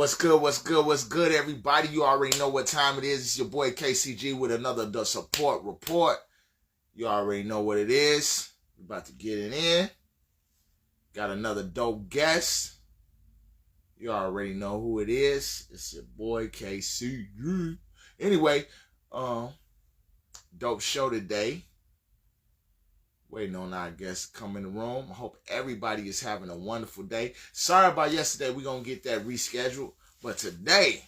What's good? What's good? What's good, everybody? You already know what time it is. It's your boy KCG with another The Support Report. You already know what it is. We're about to get it in. Got another dope guest. You already know who it is. It's your boy KCG. Anyway, dope show today. Waiting on our guests to come in the room. I hope everybody is having a wonderful day. Sorry about yesterday. We're going to get that rescheduled. But today,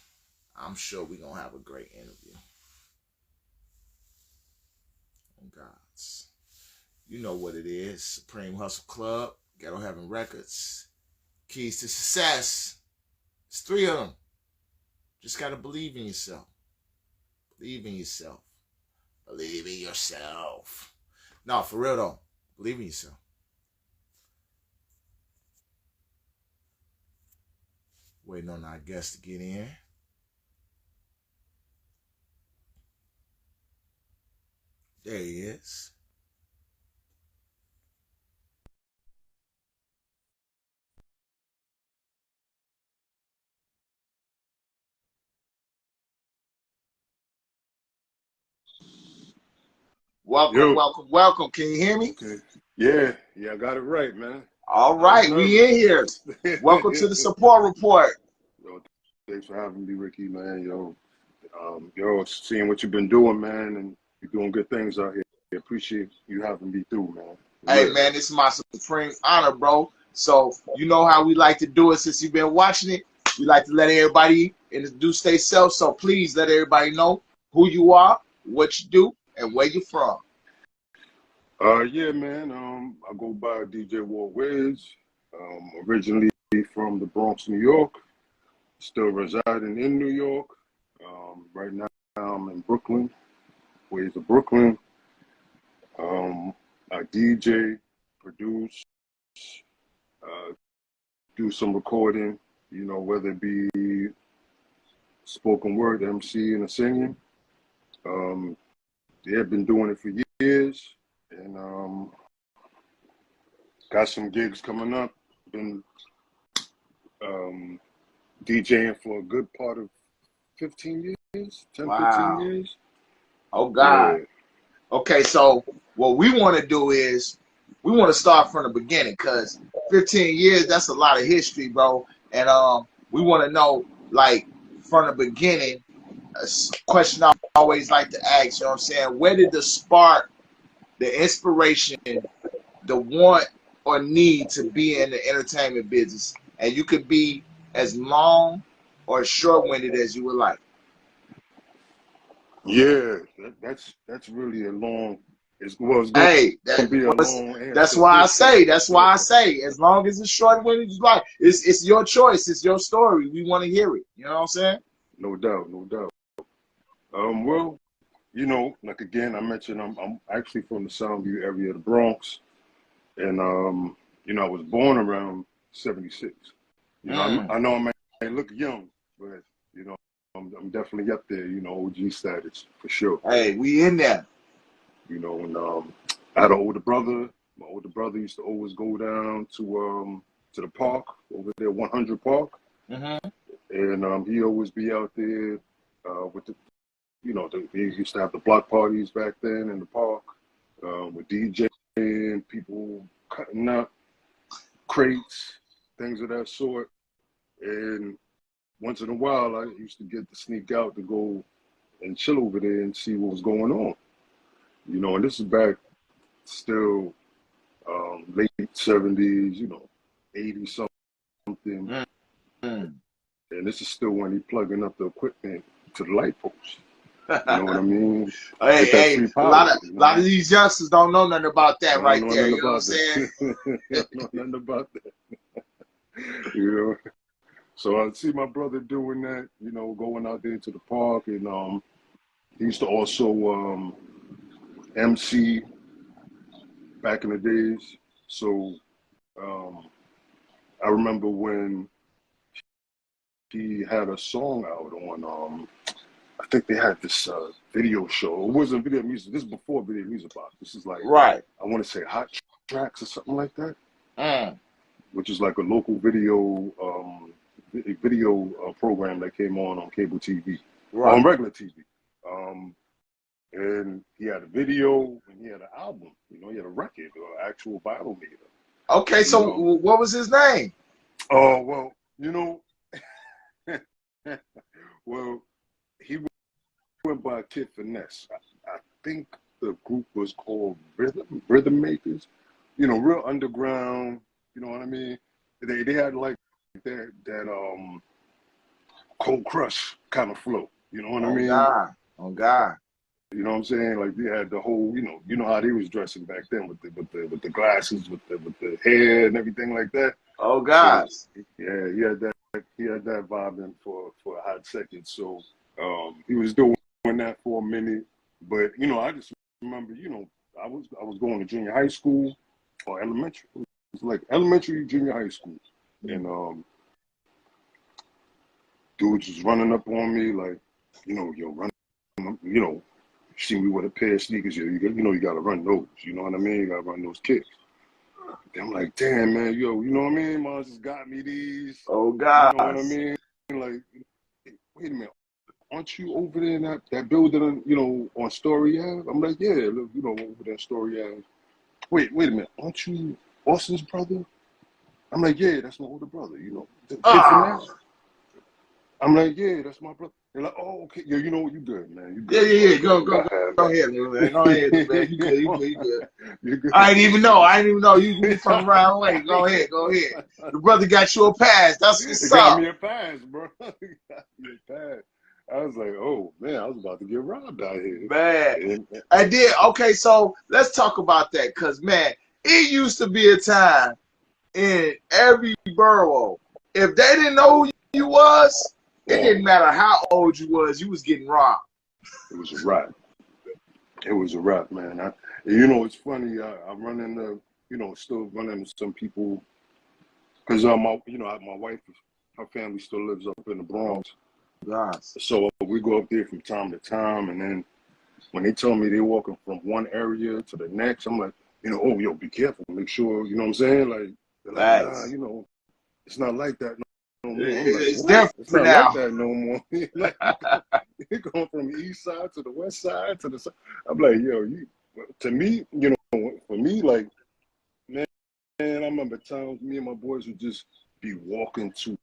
I'm sure we're going to have a great interview. Oh, gods. You know what it is. Supreme Hustle Club. Ghetto Heaven Records. Keys to Success. It's 3 of them. Just got to believe in yourself. Believe in yourself. Believe in yourself. No, for real though. Believe in yourself. Waiting on our guest to get in. There he is. Welcome, Yo. welcome. Can you hear me? Okay. Yeah, I got it right, man. All right, we in here. Welcome to the Support Report. Yo, thanks for having me, Ricky, man. Yo, seeing what you've been doing, man, and you're doing good things out here. I appreciate you having me through, man. Hey, man, this is my supreme honor, bro. So, you know how we like to do it since you've been watching it. We like to let everybody introduce themselves. So, please let everybody know who you are, what you do, and where you're from. Yeah, man. I go by DJ War Wiz. Originally from the Bronx, New York. Still residing in New York. Right now I'm in Brooklyn. Ways of Brooklyn. I DJ, produce, do some recording. You know, whether it be spoken word, MC, and singing. I've been doing it for years, and got some gigs coming up. Been DJing for a good part of 15 years, 10, Wow. 15 years. Oh, God. Yeah. Okay, so what we want to do is we want to start from the beginning because 15 years, that's a lot of history, bro. And we want to know, like, from the beginning, a question I always like to ask, you know what I'm saying? Where did the spark, the inspiration, the want or need to be in the entertainment business? And you could be as long or short-winded as you would like. Yeah, that's really a long. It's going Hey, to be a long answer. that's why I say, as long as it's short-winded, you like. It's your choice. It's your story. We want to hear it. You know what I'm saying? No doubt. Well, you know, like again, I mentioned I'm actually from the Soundview area of the Bronx, and you know, I was born around '76. You know, I know I may look young, but you know, I'm definitely up there. You know, OG status for sure. Hey, we in there. You know, and I had an older brother. My older brother used to always go down to the park over there, 100 Park, and he always be out there with the, you know, they used to have the block parties back then in the park with DJing, people cutting up crates, things of that sort. And once in a while, I used to get to sneak out to go and chill over there and see what was going on. You know, and this is back still late 70s, you know, 80 something. And this is still when he plugging up the equipment to the light post. You know what I mean? Hey, a lot of these youngsters don't know nothing about that right there. You know what I'm saying? Don't know nothing about that. You know? So I see my brother doing that, you know, going out there to the park, and he used to also MC back in the days. So I remember when he had a song out on I think they had this video show. It wasn't video music. This is before video music box. This is like, right. I want to say Hot Tracks or something like that, which is like a local video video program that came on cable TV, Right. on regular TV. And he had a video and he had an album. You know, he had a record, or actual vinyl meter. Okay, so what was his name? Oh, well, you know, well, he went by Kid Finesse. I think the group was called Rhythm Makers. You know, real underground. You know what I mean? They had like that Cold Crush kind of flow. You know what I mean? Oh God. You know what I'm saying? Like they had the whole, you know how they was dressing back then with the glasses, with the hair and everything like that. Oh God. So, yeah, he had that vibing for a hot second. So he was doing that for a minute. But you know, I just remember, you know, I was going to junior high school or elementary. It was like elementary, junior high school, and dudes was running up on me like, you know, yo, run, you know. See me with a pair of sneakers, you know you gotta run those. You know what I mean? You gotta run those kicks. I'm like, damn man, yo, you know what I mean? Mom just got me these. Oh God. You know what I mean? Like, wait a minute, aren't you over there in that building, you know, on Story Ave? I'm like, yeah, look, you know, over there Story Ave. Wait a minute, aren't you Austin's brother? I'm like, yeah, that's my older brother, you know. The kid from that. I'm like, yeah, that's my brother. They're like, oh, okay. Yeah, you know what? You good, man. You good. Yeah. Go ahead, man. Go ahead, man. You good. You good. I didn't even know. You from around the way. Go ahead. The brother got you a pass. That's what's up. Got me a pass, bro. Got me a pass. I was like, oh, man, I was about to get robbed out here. Man. I did. Okay, so let's talk about that. Because, man, it used to be a time in every borough, if they didn't know who you was, it didn't matter how old you was getting robbed. It was a wrap. It was a wrap, man. You know, it's funny. I run into, you know, still run into some people because my wife, her family still lives up in the Bronx. Yes. So we go up there from time to time, and then when they tell me they're walking from one area to the next, I'm like, you know, oh, yo, be careful, make sure, you know what I'm saying? Like, they're like, nah, you know, it's not like that no more. I'm like, it's what? different It's not now. like that no more. Like, you're going from the east side to the west side to the side. I'm like, yo, to me, you know, for me, like, man, I remember times me and my boys would just be walking to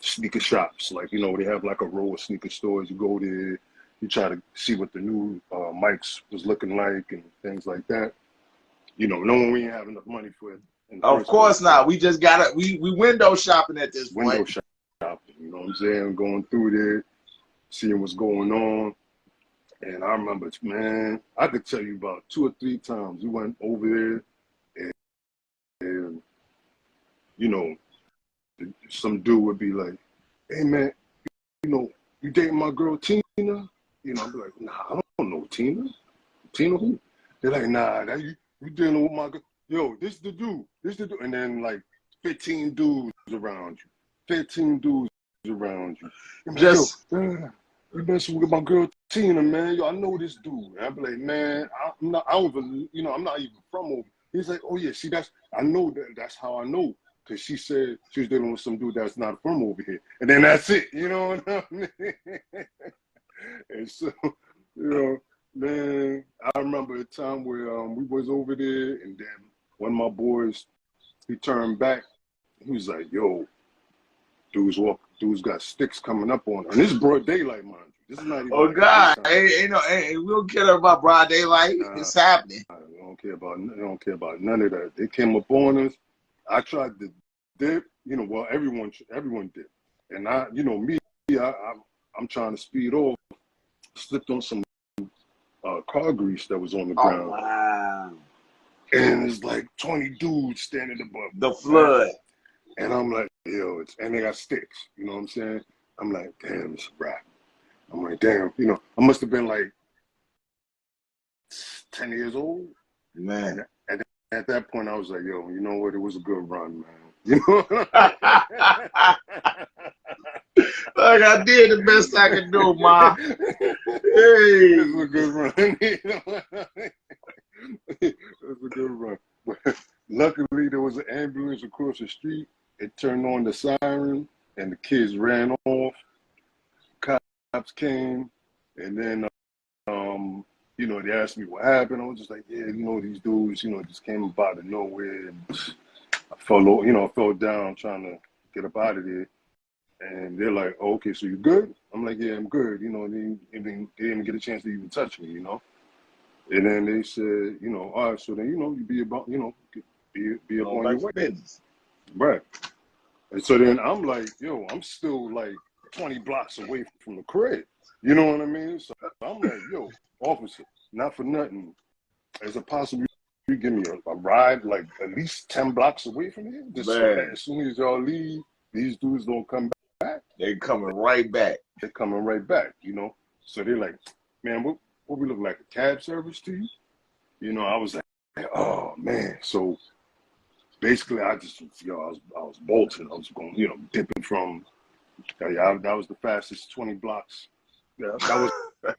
sneaker shops. Like, you know, they have like a row of sneaker stores. You go there, you try to see what the new mics was looking like and things like that. You know, knowing we ain't have enough money for it. Of course not. We just got it. We window shopping at this point. Window shopping, you know what I'm saying? Going through there, seeing what's going on. And I remember, man, I could tell you about 2 or 3 times we went over there and you know, some dude would be like, hey man, you know, you dating my girl Tina? You know, I'd be like, nah, I don't know Tina. Tina who? They're like, nah, you dealing with my girl. Yo, this the dude. And then like 15 dudes around you. 15 dudes around you. I'm just like, yo, you messing with my girl Tina, man. Yo, I know this dude. And I'd be like, man, I'm not even from over. He's like, oh yeah, see, I know that's how I know. Because she said she was dealing with some dude that's not from over here. And then that's it. You know what I mean? And so, you know, man, I remember a time where we was over there, and then one of my boys, he turned back. He was like, yo, dudes got sticks coming up on her. And this is broad daylight, mind you. This is not even oh God, we don't care about broad daylight. It's happening. I don't care about none of that. They came up on us. I tried to dip, you know, well, everyone did. And I'm trying to speed off, slipped on some car grease that was on the ground. Wow. And it's like 20 dudes standing above the flood. And I'm like, yo, and they got sticks, you know what I'm saying? I'm like, damn, it's a wrap. I'm like, damn, you know, I must have been like 10 years old. Man. And at that point, I was like, yo, you know what? It was a good run, man. You know? Like I did the best I could do, Ma. Hey. It was a good run. It was a good run. But luckily, there was an ambulance across the street. It turned on the siren, and the kids ran off. Cops came, and then you know, they asked me what happened. I was just like, yeah, you know, these dudes, you know, just came up out of nowhere. And I fell down trying to get up out of there. And they're like, oh, okay, so you good? I'm like, yeah, I'm good. You know, they didn't get a chance to even touch me, you know. And then they said, you know, all right, so then, you know, you be about, you know, be up on your way. Business. Right. And so then I'm like, yo, I'm still like 20 blocks away from the crib. You know what I mean? So I'm like, yo, officer, not for nothing. Is it possible you give me a ride like at least 10 blocks away from here? Just so that as soon as y'all leave, these dudes don't come back. They coming right back. They're coming right back, you know? So they're like, man, what we look like, a cab service to you? You know, I was like, oh, man. So basically, I was bolting. I was going, you know, dipping from, that was the fastest 20 blocks. Yeah, that was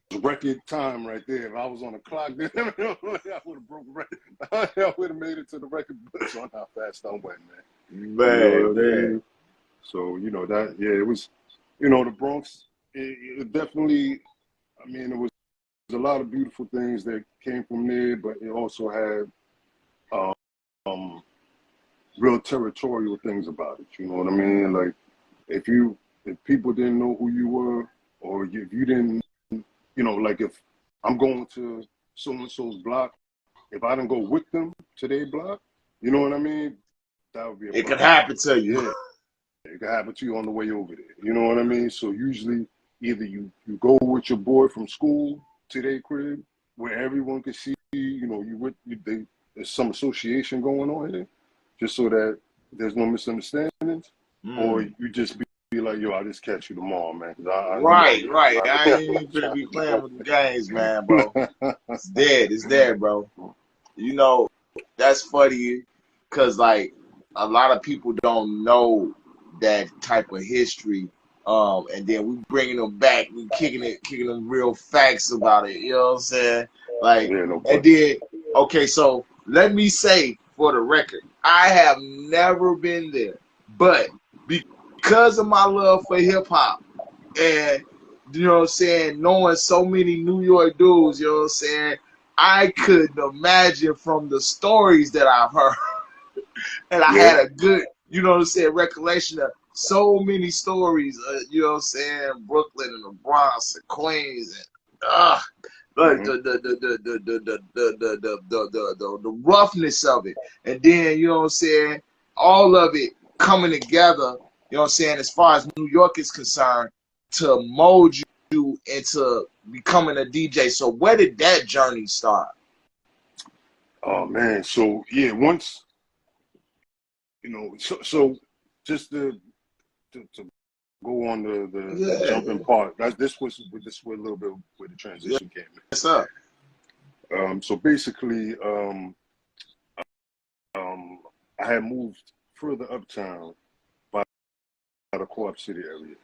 the record time right there. If I was on the clock, then I would have broke the record. I would have made it to the record books on how fast I went, man. Man, you know what I mean? So, you know, that, yeah, it was, you know, the Bronx, it definitely, I mean, it was a lot of beautiful things that came from there, but it also had real territorial things about it. You know what I mean? Like, if people didn't know who you were, or if you didn't, you know, like if I'm going to so-and-so's block, if I didn't go with them to their block, you know what I mean? That would be a problem. It could happen to you. Yeah. It could happen to you on the way over there. You know what I mean? So usually either you go with your boy from school to their crib where everyone can see, you know, there's some association going on here, just so that there's no misunderstandings, or you just be like, yo, I'll just catch you tomorrow, man. Right. I ain't even gonna be playing with the games, man, bro. It's dead. It's dead, bro. You know, that's funny, because, like, a lot of people don't know that type of history. And then we bringing them back, we kicking them real facts about it. You know what I'm saying? Like, yeah, no and then, okay, so let me say for the record, I have never been there, but because of my love for hip hop, and you know what I'm saying, knowing so many New York dudes, you know what I'm saying, I couldn't imagine from the stories that I've heard, and I had a good, you know what I'm saying, recollection of so many stories, you know what I'm saying, Brooklyn and the Bronx and Queens, and but the roughness of it, and then you know what I'm saying, all of it coming together, you know what I'm saying, as far as New York is concerned, to mold you into becoming a DJ. So where did that journey start? Oh man, so yeah, once, you know, so just to go on the jumping part. This was a little bit where the transition came in. Yes, sir. So basically, I had moved further uptown by the Co-op City area.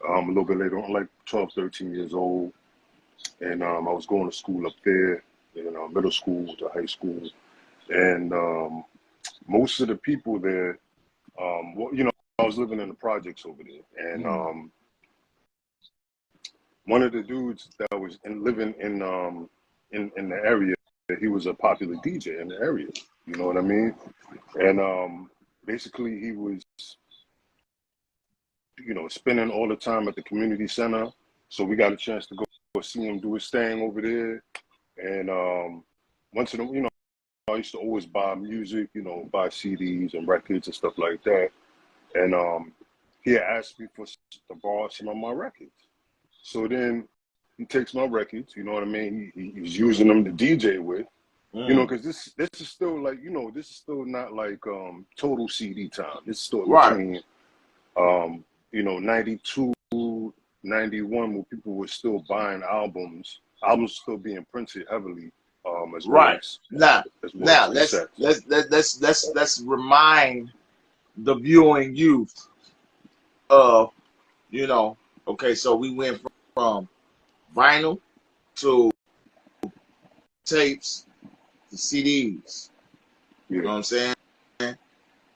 A little bit later on, like 12, 13 years old, and I was going to school up there, you know, middle school to high school, and most of the people there, well, you know, I was living in the projects over there, and one of the dudes that was living in the area, he was a popular DJ in the area. You know what I mean? And basically, he was, you know, spending all the time at the community center. So we got a chance to go see him do his thing over there. And once in a, you know, I used to always buy music, you know, buy CDs and records and stuff like that. And he had asked me to borrow some of my records. So then he takes my records, you know what I mean? He's using them to DJ with, you know, because this is still like, you know, this is still not like total CD time. This is still between, you know, 92, 91, where people were still buying albums still being printed heavily. As well as, now let's remind the viewing youth of, you know, okay, so we went from vinyl to tapes to CDs. You know what I'm saying?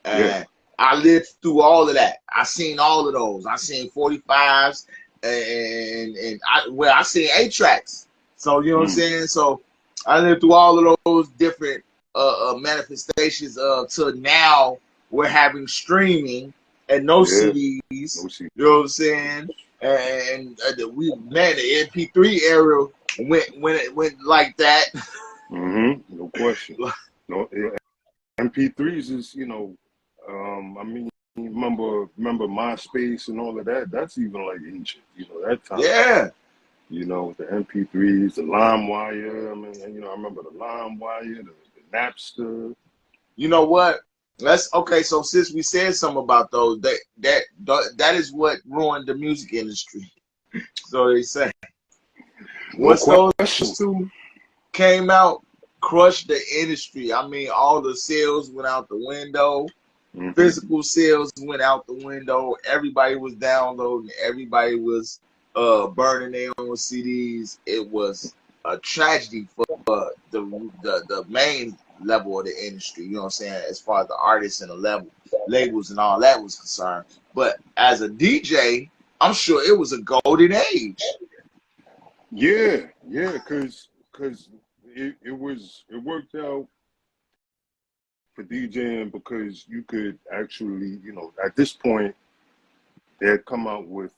And I lived through all of that. I seen all of those. I seen 45s and I seen 8 tracks. So you know what I'm saying. So I lived through all of those different manifestations to now we're having streaming and no CDs. No CD. You know what I'm saying. And the MP3 era went like that. No question. No, MP3s is, I mean, remember MySpace and all of that. That's even like ancient, that time. Yeah. The MP3s, the LimeWire. I mean, I remember the LimeWire, the Napster. You know what? Okay. So since we said something about those, that is what ruined the music industry. So they say. Once those two came out, crushed the industry. I mean, all the sales went out the window. Physical sales went out the window. Everybody was downloading. Everybody was burning their own CDs. It was a tragedy for the main level of the industry. You know what I'm saying? As far as the artists and the labels and all that was concerned. But as a DJ, I'm sure it was a golden age. Yeah, because it worked out for DJing because you could actually, at this point, they had come out with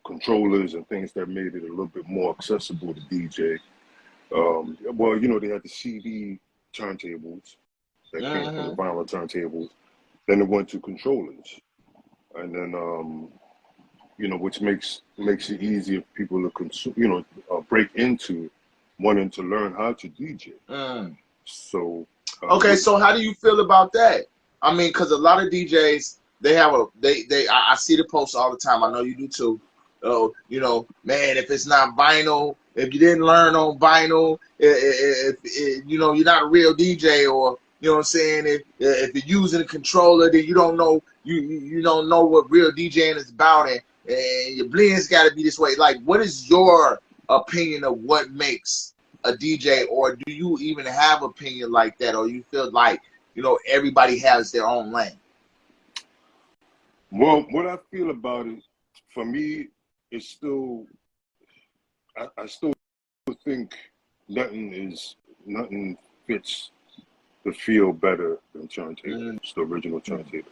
controllers and things that made it a little bit more accessible to DJ. Well, they had the CD turntables that came from the vinyl turntables. Then it went to controllers, and then which makes it easier for people to consume, break into wanting to learn how to DJ. So. Okay, so how do you feel about that? I mean, because a lot of DJs, I see the posts all the time. I know you do too. Oh, man, if it's not vinyl, if you didn't learn on vinyl, if you're not a real DJ, or you know what I'm saying. If you're using a controller, then you don't know you don't know what real DJing is about, and your blend's got to be this way. Like, what is your opinion of what makes a DJ, or do you even have opinion like that, or you feel like everybody has their own lane? Well, what I feel about it, for me, it's still I still think nothing fits the feel better than turntables, the original turntables.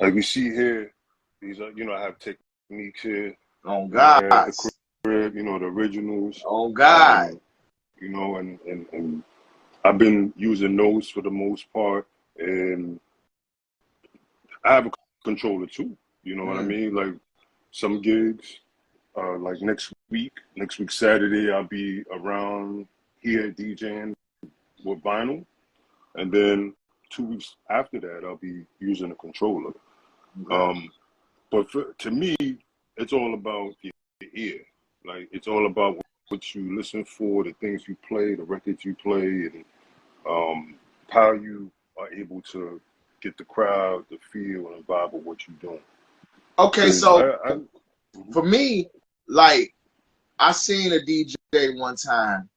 Like we see here, these are I have techniques here. Oh God, the crib, the originals. Oh God. And I've been using those for the most part, and I have a controller too. You know what I mean? Like some gigs, like next week Saturday, I'll be around here DJing with vinyl, and then 2 weeks after that, I'll be using a controller. But to me, it's all about the ear. Like it's all about what you listen for, the things you play, the records you play, and how you are able to get the crowd to feel and vibe of what you're doing. Okay, so for me, like I seen a DJ one time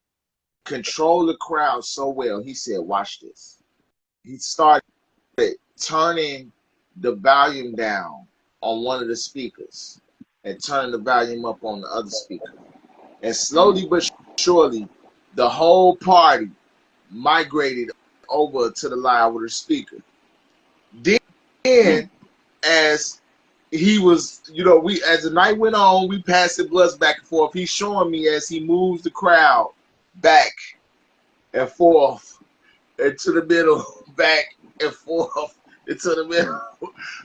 control the crowd so well. He said, "Watch this." He started turning the volume down on one of the speakers and turning the volume up on the other speaker. And slowly but surely, the whole party migrated over to the louder speaker. Then, as he was, as the night went on, we passed the bloods back and forth. He's showing me as he moves the crowd back and forth into the middle, back and forth into the middle.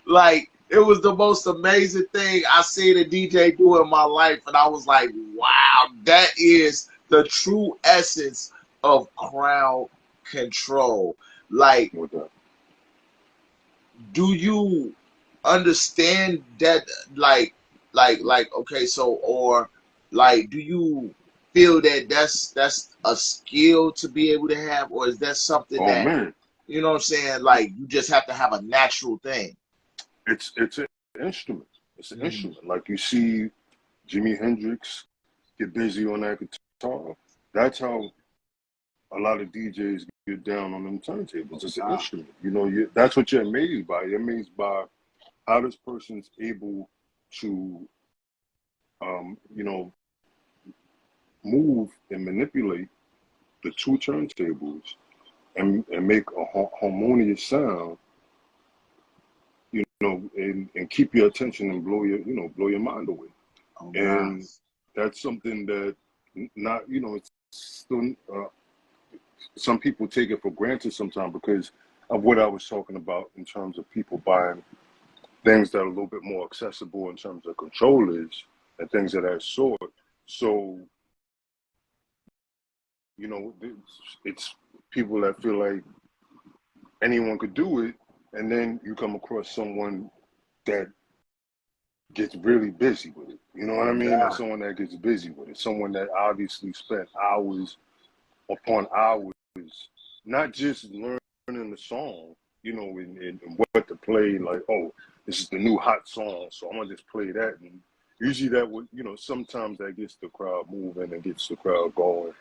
Like, it was the most amazing thing I seen a DJ do in my life, and I was like, wow, that is the true essence of crowd control. Like, do you understand that? Like, okay, so, or like, do you feel that that's a skill to be able to have, or is that something that you know what I'm saying? Like, you just have to have a natural thing. It's an instrument. It's an instrument. Like you see Jimi Hendrix get busy on that guitar. That's how a lot of DJs you're down on them turntables. It's an Wow. instrument. You know, that's what you're amazed by. You're amazed by how this person's able to, you know, move and manipulate the two turntables and make a harmonious sound, you know, and keep your attention and blow your mind away. Oh, And gosh. that's something that not, you know, it's still, some people take it for granted sometimes because of what I was talking about in terms of people buying things that are a little bit more accessible in terms of controllers and things of that sort. So, you know, it's people that feel like anyone could do it, and then you come across someone that gets really busy with it. You know what I Oh, mean? Like God. someone that gets busy with it, someone that obviously spent hours upon hours, not just learning the song, you know, and what to play. Like, oh, this is the new hot song, so I'm gonna just play that. And usually that would, you know, sometimes that gets the crowd moving and gets the crowd going.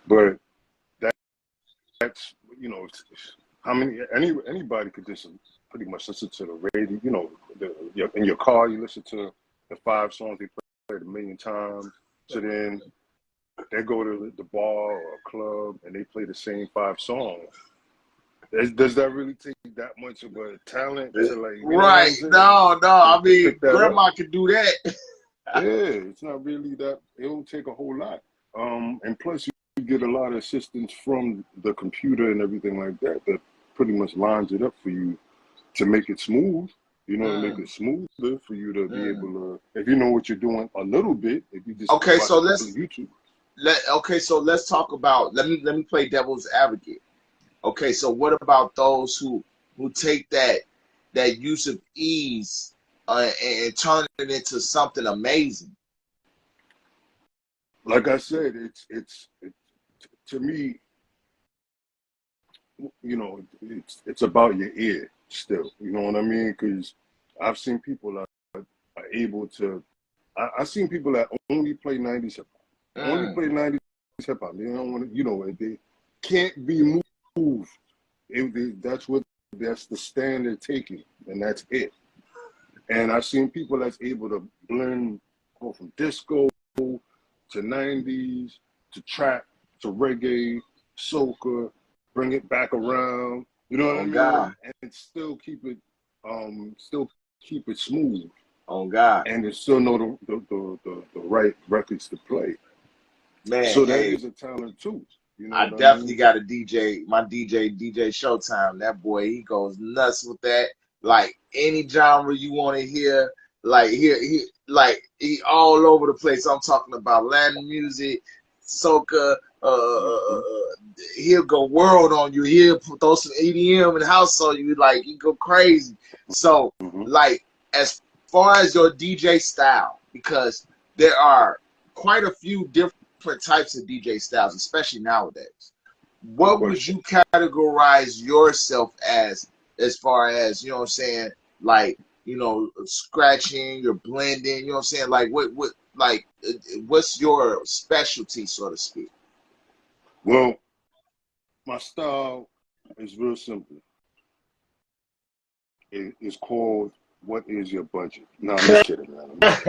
But that's, you know, how many anybody could just pretty much listen to the radio. You know, in your car, you listen to the 5 songs they played a million times. So then they go to the bar or a club and they play the same 5 songs. Does that really take that much of a talent to, like, you know what Right. I'm saying? No, no. I To mean, pick that up? grandma could do that. Yeah, it's not really that. It don't take a whole lot. And plus you get a lot of assistance from the computer and everything like that that pretty much lines it up for you to make it smooth. You know, to make Mm, it smoother for you to be able mm. to, if you know what you're doing a little bit, if you just Okay, watch so a couple of let's YouTube. let's talk about let me play devil's advocate. Okay, so what about those who take that use of ease and turn it into something amazing? Like I said, to me, you know, it's about your ear still. You know what I mean? Because I've seen people that are able to. I've seen people that only play 90s hip hop, only Mm, play 90s hip hop. They don't want to, you know, they can't be moved. That's the stand they're taking, and that's it. And I've seen people that's able to blend, go from disco to 90s to trap to reggae, soca, bring it back around. You know what I on mean? God, And still keep it smooth, on God, and they still know the right records to play. man. So that Hey, is a talent too. You know I what I definitely mean? got a DJ. My DJ Showtime. That boy, he goes nuts with that. Like any genre you want to hear, like he all over the place. I'm talking about Latin music, soca. Mm-hmm. He'll go world on you. He'll throw some EDM and house on you. Like he go crazy. So Mm-hmm. like as far as your DJ style, because there are quite a few different types of DJ styles, especially nowadays. No What would question. you categorize yourself as far as, you know what I'm saying, like, you know, scratching, you're blending, you know what I'm saying? Like what's your specialty, so to speak? Well, my style is real simple. It's called "What Is Your Budget?" No, I'm just kidding, man. I'm just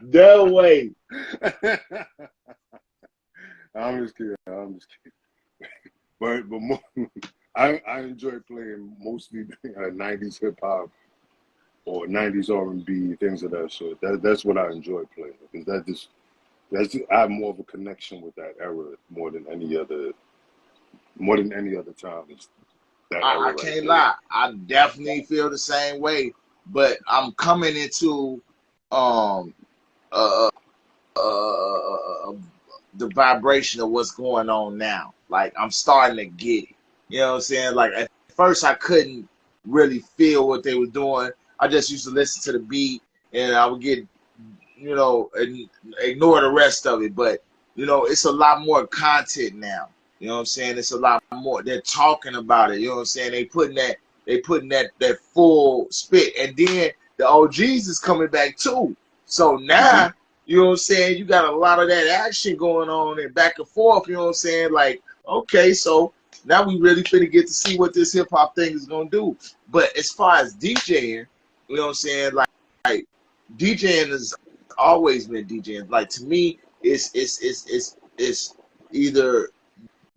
No way. kidding. I'm just kidding. I'm just kidding. But more, I enjoy playing mostly 90s hip hop or 90s R&B, things of that sort. That's what I enjoy playing because I have more of a connection with that era more than any other time. It's that era I right can't there. lie. I definitely feel the same way, but I'm coming into um uh, the vibration of what's going on now. Like I'm starting to get it. You know what I'm saying? Like at first I couldn't really feel what they were doing. I just used to listen to the beat and I would get, you know, and ignore the rest of it. But you know, it's a lot more content now. You know what I'm saying? It's a lot more. They're talking about it. You know what I'm saying? They putting that full spit, and then the OGs is coming back too. So Hmm. now, you know what I'm saying? You got a lot of that action going on and back and forth. You know what I'm saying? Like Okay, so now we really finna get to see what this hip hop thing is gonna do. But as far as DJing, you know what I'm saying? Like DJing has always been DJing. Like to me, it's either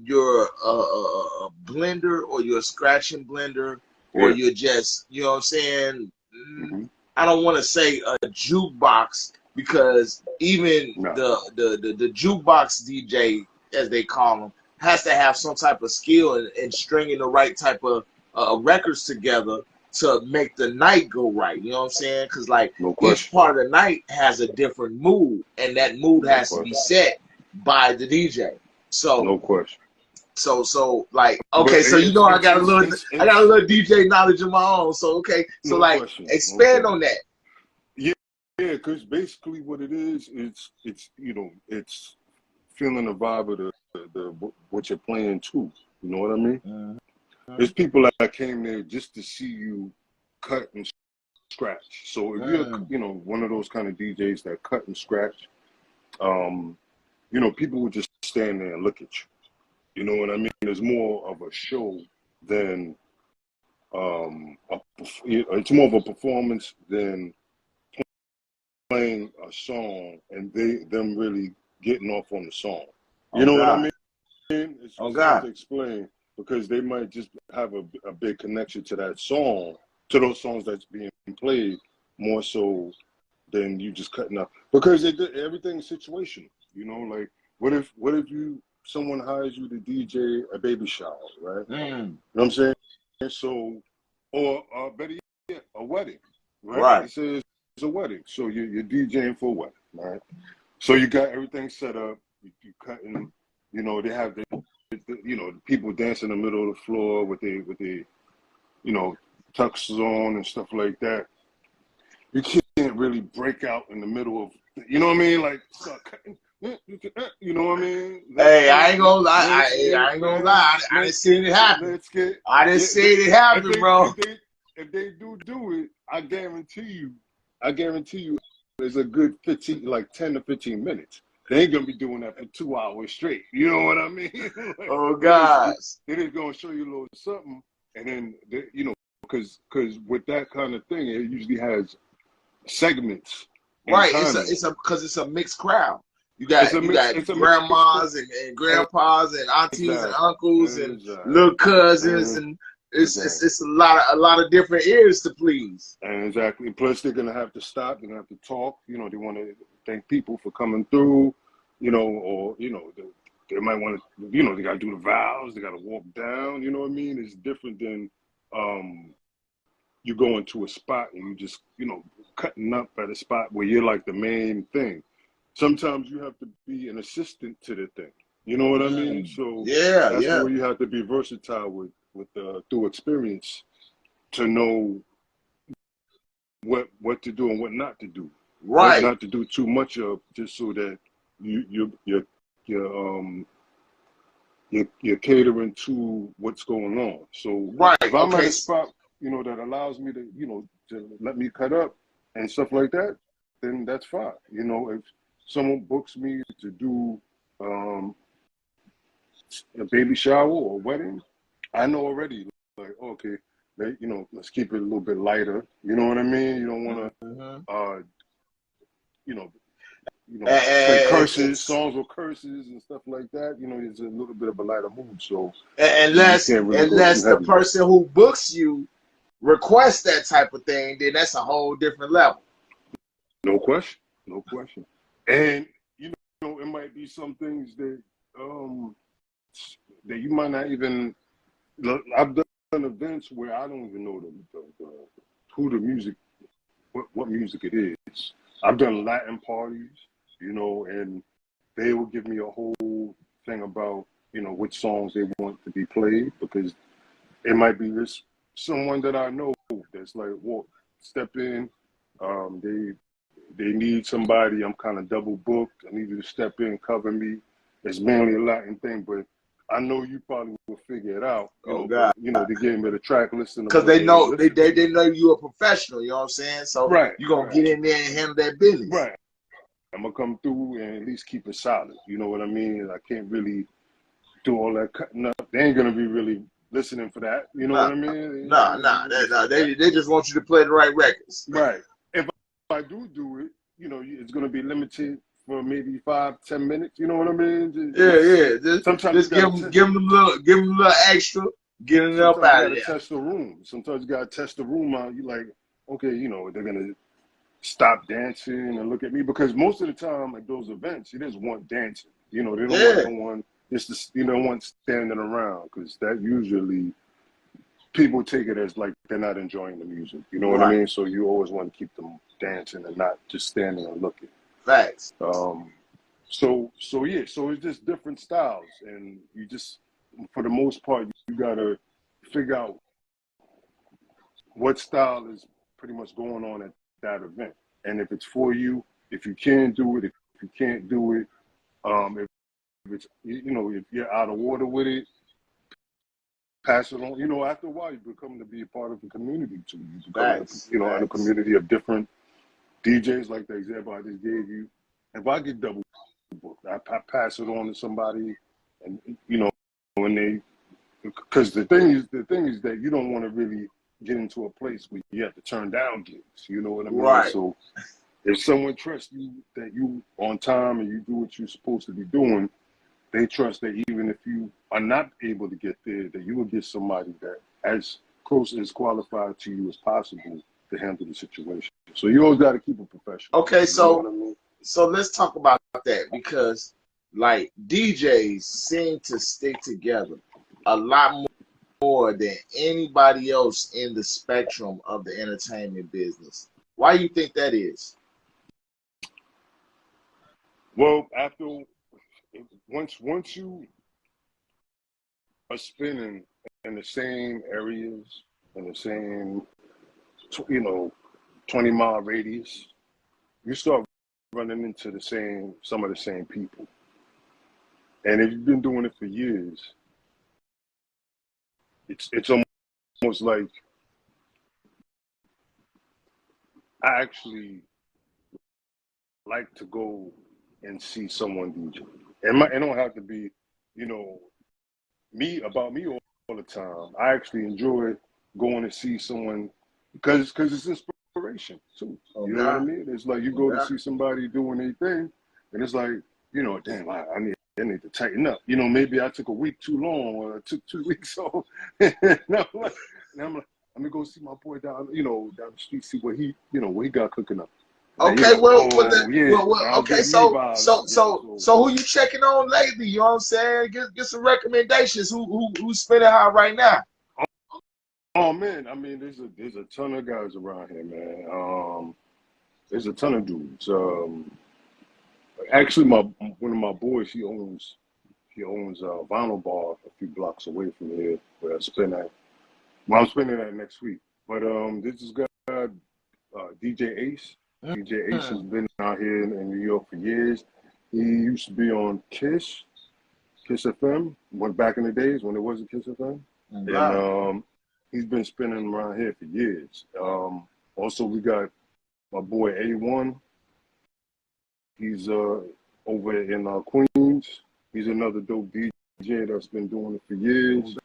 you're a blender or you're a scratching blender or Yeah. you're just, you know what I'm saying? Mm-hmm. I don't want to say a jukebox because even No. the jukebox DJ, as they call them, has to have some type of skill in stringing the right type of records together to make the night go right. You know what I'm saying? Because like No each question. part of the night has a different mood, and that mood No has to be question. set by the DJ. So No question. like But okay, so you know I got a little DJ knowledge of my own. So okay, so no like question. No expand on question. that. Yeah, yeah, because basically what it is, it's it's feeling the vibe of what you're playing too. You know what I mean? Mhm. There's people that came there just to see you cut and scratch. So if you're Mm. one of those kind of DJs that cut and scratch, people would just stand there and look at you. You know what I mean? It's more of a show than it's more of a performance than playing a song and them really getting off on the song. You Oh know what I God. mean? Oh It's hard God. to explain because they might just have a big connection to that song, to those songs that's being played more so than you just cutting up. Because everything's situational. Like what if someone hires you to DJ a baby shower, right? Mm. You know what I'm saying? So, or better yet, a wedding, right? Right. It says it's a wedding, so you're DJing for a wedding, right? So you got everything set up. You cutting. They have the people dancing in the middle of the floor with the tuxes on and stuff like that. You can't really break out in the middle of, you know what I mean? Like start cutting. You know what I mean? Hey, I ain't gonna lie. I ain't gonna lie. I didn't Let's see it happen. let's get I didn't yeah. see it happen, bro. If they do it, I guarantee you, it's a good 15, like 10 to 15 minutes. They ain't gonna be doing that for 2 hours straight. You know what I mean? Like, Oh they just God. gonna show you a little something, and then because with that kind of thing, it usually has segments and Right. timing. Because it's a mixed crowd. You It's got a you mix. got It's a mixed crowd. grandmas and grandpas and aunties and Exactly. uncles and Exactly. little cousins And and exactly. it's a lot of different ears to please. And exactly. Plus, they're gonna have to stop. They're gonna have to talk. They want to thank people for coming through. Or they might want to. They gotta do the vows. They gotta walk down. You know what I mean? It's different than you go into a spot and you just cutting up at a spot where you're like the main thing. Sometimes you have to be an assistant to the thing. You know what I mean? So Yeah, that's yeah. where you have to be versatile with through experience to know what to do and what not to do. What Right. not to do too much of, just so that you're you're catering to what's going on. So Right. if I'm at Okay. a spot, that allows me to, to let me cut up and stuff like that, then that's fine. If someone books me to do a baby shower or a wedding, I know already, like, okay, let's keep it a little bit lighter. You know what I mean? You don't want Mhm. to, you know, play And curses, songs with curses and stuff like that. It's a little bit of a lighter mood, so you can't really go too unless the heavy with it. person who books you requests that type of thing, then that's a whole different level. No question, no question. And it might be some things um that you might not even. I've done events where I don't even know who the music, what music it is. I've done Latin parties, and they will give me a whole thing about which songs they want to be played, because it might be this someone that I know that's like, well, step in. They need somebody. I'm kind of double booked. I need you to step in, cover me. It's mainly a Latin thing, but I know you probably will figure it out. Oh But God. they gave me the track listing of Because what they they will know listen to. they know you're a professional, you know what I'm saying? So Right, you're gonna right, get in there and handle that business. right. I'm gonna come through and at least keep it solid. You know what I mean? I can't really do all that cutting up. They ain't gonna be really listening for that. You know what I mean? They just want you to play the right records. Right. If I do it, you know, it's gonna be limited for maybe 5-10 minutes. You know what I mean? Sometimes just give them a little extra, get it up out of there. You gotta test the room. Sometimes you gotta test the room out. You like, okay, you know, they're gonna stop dancing and look at me, because most of the time at those events, you just want dancing. You know, they don't want no one. You don't want standing around, because that usually people take it as like they're not enjoying the music. You know what I mean? So you always want to keep them dancing and not just standing and looking. Facts. So it's just different styles, and you just, for the most part, you gotta figure out what style is pretty much going on at that event, and if it's for you, if you can do it, if you can't do it, if it's, you know, if you're out of order with it, pass it on. You know, after a while, you become to be a part of the community too. You become, in a community of different DJs, like the example I just gave you. If I get double booked, I pass it on to somebody, and you know, when they, because the thing is that you don't want to really get into a place where you have to turn down gigs. You know what I mean? Right. So if someone trusts you that you on time and you do what you're supposed to be doing, they trust that even if you are not able to get there, that you will get somebody that as close as qualified to you as possible to handle the situation. So you always got to keep it professional. Okay, you know what I mean? So let's talk about that, because like DJs seem to stick together a lot more than anybody else in the spectrum of the entertainment business. Why do you think that is? Well, once you are spinning in the same areas, in the same 20-mile radius, you start running into some of the same people. And if you've been doing it for years, it's almost like, I actually like to go and see someone DJ. It don't have to be, me all the time. I actually enjoy going to see someone because it's inspiration too. You know what I mean? It's like you go to see somebody doing their thing, and it's like, damn, I need to tighten up. Maybe I took a week too long, or I took 2 weeks off. and I'm like, let me go see my boy down the street, see what he got cooking up. Okay, okay, so who you checking on lately? You know what I'm saying? Get some recommendations. Who's spinning hot right now? Oh man, I mean, there's a ton of guys around here, man. There's a ton of dudes. Actually, one of my boys, he owns a vinyl bar a few blocks away from here, where I spin at. Well, I'm spinning at next week. But this is guy, DJ Ace. DJ Ace has been out here in New York for years. He used to be on Kiss FM, went back in the days when it wasn't Kiss FM. And he's been spinning around here for years. Also, we got my boy A1. He's over in Queens. He's another dope DJ that's been doing it for years.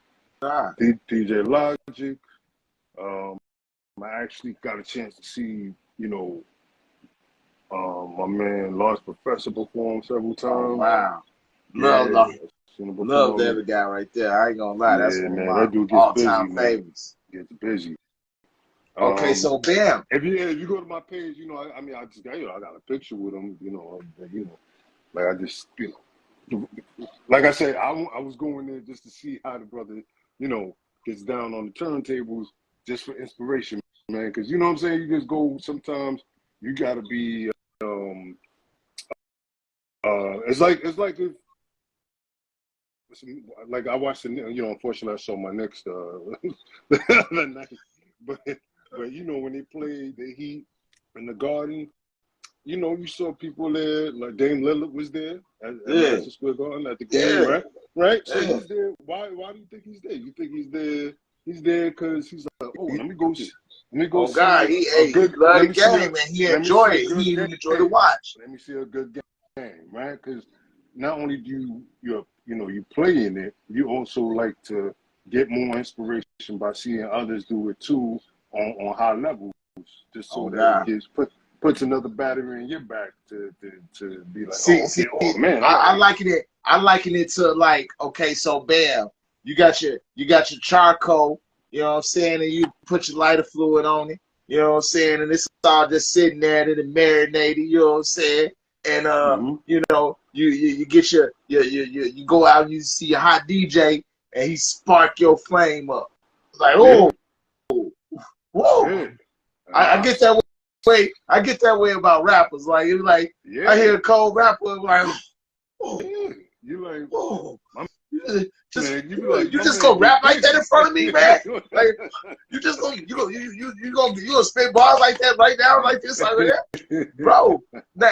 DJ Logic. I actually got a chance to see, my man Lost Professor perform several times. Oh, wow. Love that guy right there. I ain't gonna lie. That's one of my all-time favorites. Gets busy. Okay, so bam. If you go to my page, I just got I got a picture with him. Like I just like I said, I was going there just to see how the brother gets down on the turntables, just for inspiration, man. Because you know what I'm saying. You just go. Sometimes you gotta be. It's like if. Like I watched unfortunately I saw my next the other night, but when they played the Heat in the Garden, you saw people there, like Dame Lillard was there at Madison Square Garden at the game, right? So he's there. Why do you think he's there? You think he's there? He's there because he's like, let me go see. Oh God, he loved the game and he enjoyed it. He even enjoyed to watch. Let me see a good game, right? Because not only do you play in it, you also like to get more inspiration by seeing others do it too on high levels, just so that it puts another battery in your back to be like, oh man, I liken it to like, okay, so bam, you got your charcoal, you know what I'm saying, and you put your lighter fluid on it, you know what I'm saying, and it's all just sitting there and it marinated, you know what I'm saying, and you know, you get you go out and you see a hot DJ and he spark your flame up, like whoa. Yeah. I get that way. I get that way about rappers. Like it's like I hear a cold rapper like, you like, whoa. You you just gonna rap like that in front of me, man? Like you just gonna spit bars like that right now, like this, like that, bro. Now,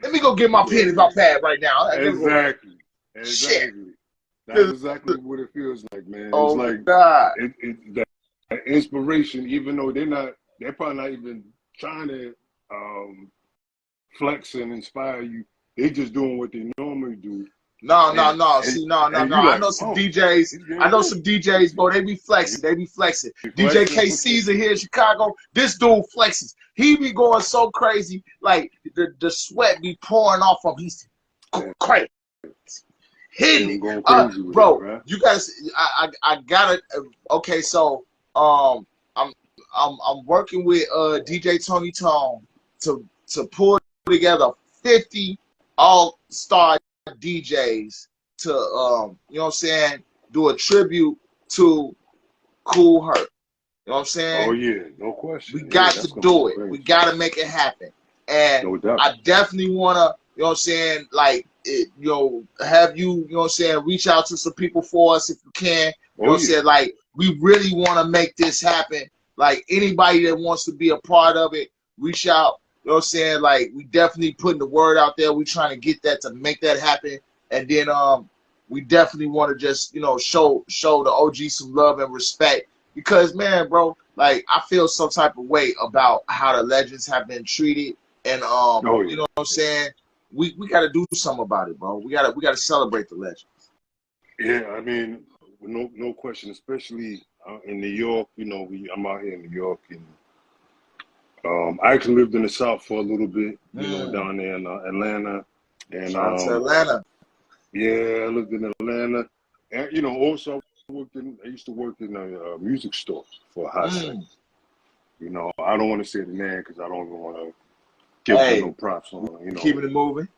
let me go get my pen and my pad right now. Exactly. Shit. That's exactly what it feels like, man. Oh, it's like God. That inspiration, even though they're probably not even trying to flex and inspire you. They just doing what they normally do. No. See, no. Like, I know some DJs, bro. They be flexing. DJ K Caesar here in Chicago. This dude flexes. He be going so crazy, like the sweat be pouring off of him. He's crazy. Hitting it. Bro, right? you guys, I gotta. Okay, so I'm working with DJ Tony Tone to pull together 50 all-star DJs to you know what I'm saying, do a tribute to Cool Herc. You know what I'm saying? Oh yeah, no question. We got to do it. We got to make it happen. And no doubt. I definitely want to, you know what I'm saying, like, have you, you know what I'm saying, reach out to some people for us if you can. You know what I'm saying? Like, we really want to make this happen. Like, anybody that wants to be a part of it, reach out. You know what I'm saying? Like, we definitely putting the word out there. We trying to get that to make that happen. And then we definitely want to just, you know, show the OG some love and respect. Because, man, bro, like, I feel some type of way about how the legends have been treated. And, you know what I'm saying? We got to do something about it, bro. We got to celebrate the legends. Yeah, I mean, no question, especially in New York. You know, I'm out here in New York, and I actually lived in the South for a little bit, you know, down there in Atlanta. And shout out to Atlanta. Yeah, I lived in Atlanta. And, you know, also I used to work in a music store for a hot second. You know, I don't want to say the name because I don't even want to give them no props on, you know. Keeping it moving.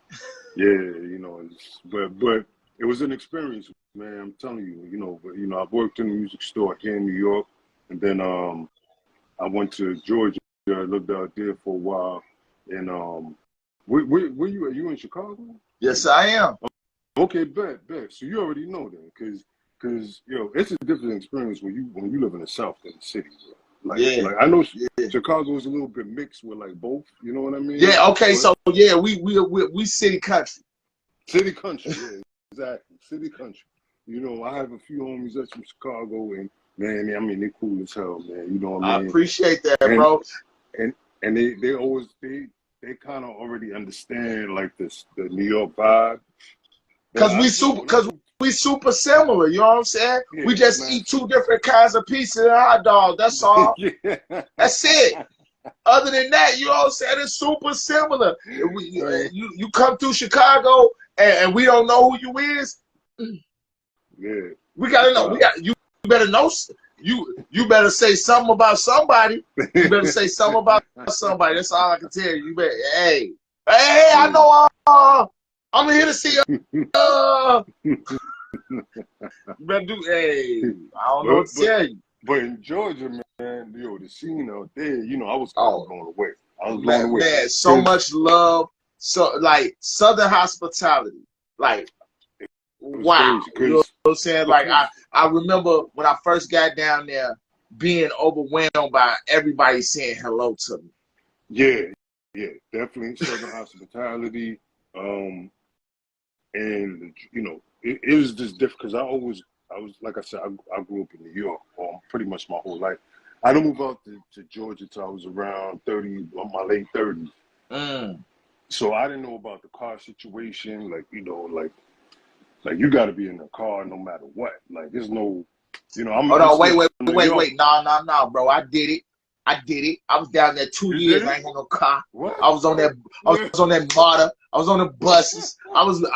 Yeah, you know, but it was an experience, man. I'm telling you, you know, I've worked in a music store here in New York, and then I went to Georgia. I lived out there for a while, and where you at? You in Chicago? Yes, I am. Okay, bet. So you already know then, because you know it's a different experience when you live in the South than the city, bro. Like I know Chicago is a little bit mixed with like both. You know what I mean? Yeah. Okay. So yeah, we city country. City country. Yeah, exactly. City country. You know, I have a few homies that's from Chicago, and man, I mean they cool as hell, man. You know what I mean? I appreciate that, bro. And they always they kind of already understand like the New York vibe. Because we super similar, you know what I'm saying? Yeah, we just eat two different kinds of pizza and hot dog. That's all. That's it. Other than that, you know what I'm saying? It's super similar. You come through Chicago and we don't know who you is. Yeah. We gotta know. You better know. You better say something about somebody. You better say something about somebody. That's all I can tell you. You better, hey, I know. I'm here to see you. Better do. Hey, I don't know what to tell you. But in Georgia, man, yo, the scene out there, you know, I was kind of blown away. I was blown away. Man, so much love. So like Southern hospitality, like wow. You know what I'm saying? Like I remember when I first got down there, being overwhelmed by everybody saying hello to me. Yeah, definitely Southern hospitality. And you know, it was just different because I was like I said, I grew up in New York pretty much my whole life. I didn't move out to Georgia till I was around 30, my late 30s. So I didn't know about the car situation. Like, you know, like you got to be in the car no matter what. Like, there's no, you know, Hold I'm on, still wait. from New York. No, bro. I did it. I was down there 2 You years. did I it? ain't had no car. What? I was on that. I was on that MARTA. I was on the buses. I was Yo,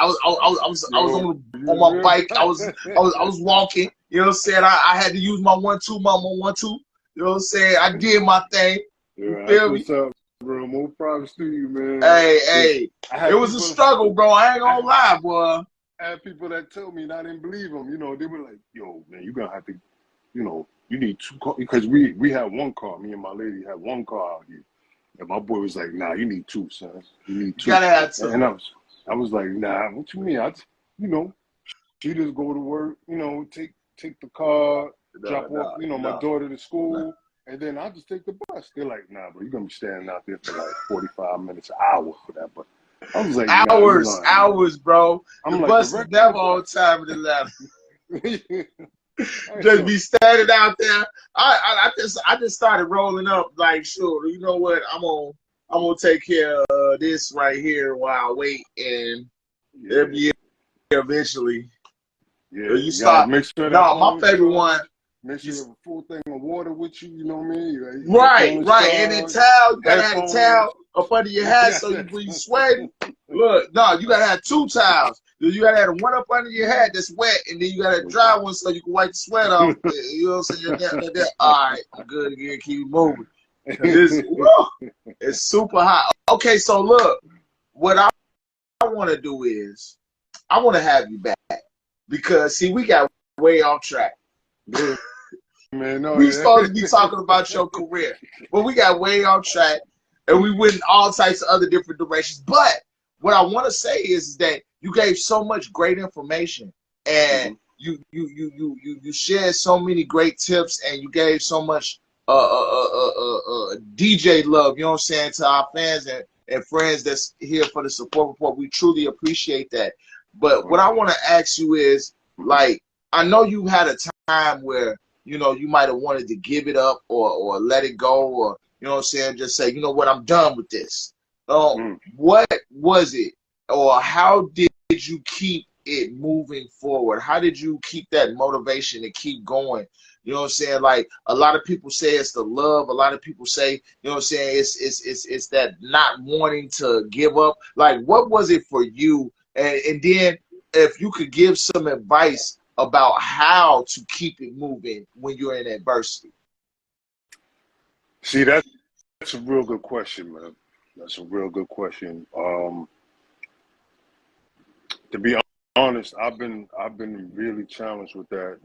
on you my good? bike. I was walking. You know what I'm saying? I had to use my 1-2, my 1-2. You know what I'm saying? I did my thing. You Yeah, that's feel me? what's up, bro. More props to you, man. Because Hey, I it had was a people, struggle, bro. I ain't I gonna lie, boy. had people that told me, and I didn't believe them. You know, they were like, "Yo, man, you gonna have to, you know, you need 2 cars because we had 1 car. Me and my lady had 1 car out here, and my boy was like, "Nah, you need 2, son. You need You 2." gotta have And to. I was like, "Nah, what you mean? You know, she just go to work. You know, take the car, drop off, you know, my daughter to No. school." And then I just take the bus. They're like, "Nah, bro, you're gonna be standing out there for like 45 minutes, an hour for that." But I was like, "Nah, you lying, man." Hours, bro. The I'm like, bus is direct me to never the on bus. time in Atlanta. I Just know. be standing out there. I just started rolling up like, sure, you know what? I'm gonna take care of this right here while I wait, and it'll Yeah, be here eventually. yeah. You You gotta start. make sure that No, my phone's favorite one. charged. Make You, sure you have a full thing of water with you. You know what I mean? Your right, phone is right. And then charged. towel. You gotta have the Headphones. towel up under your You hat got so that. when you sweating. Look, no, you gotta have 2 towels. You gotta have one up under your hat that's wet, and then you gotta have a dry one so you can wipe the sweat off. You know what I'm saying? All right, I'm good again. Keep moving. Cause it's super hot. Okay, so look, what I want to do is I want to have you back because see, we got way off track. Yeah, man, no, We yeah. supposed to be talking about your career, but we got way off track, and we went in all types of other different directions. But what I want to say is that you gave so much great information, and Mhm. you shared so many great tips, and you gave so much DJ love. You know what I'm saying, to our fans and friends that's here for the support report. We truly appreciate that. But what I want to ask you is, like, I know you had a time where you know, you might have wanted to give it up or let it go, or you know what I'm saying, just say, you know what, I'm done with this. Mm. What was it, or how did you keep it moving forward? How did you keep that motivation to keep going? You know what I'm saying? Like a lot of people say it's the love. A lot of people say, you know what I'm saying, it's that not wanting to give up. Like, what was it for you? And then if you could give some advice about how to keep it moving when you're in adversity. See, that's a real good question, man. That's a real good question. To be honest, I've been really challenged with that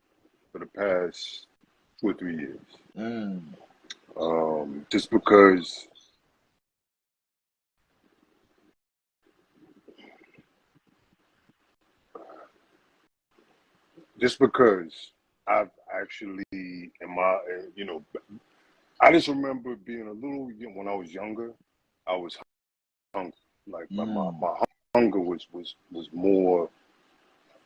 for the past 2 or 3 years. Mm. Just because I've actually in my you know, I just remember being a little when I was younger, I was hungry. Like Mm. my hunger was more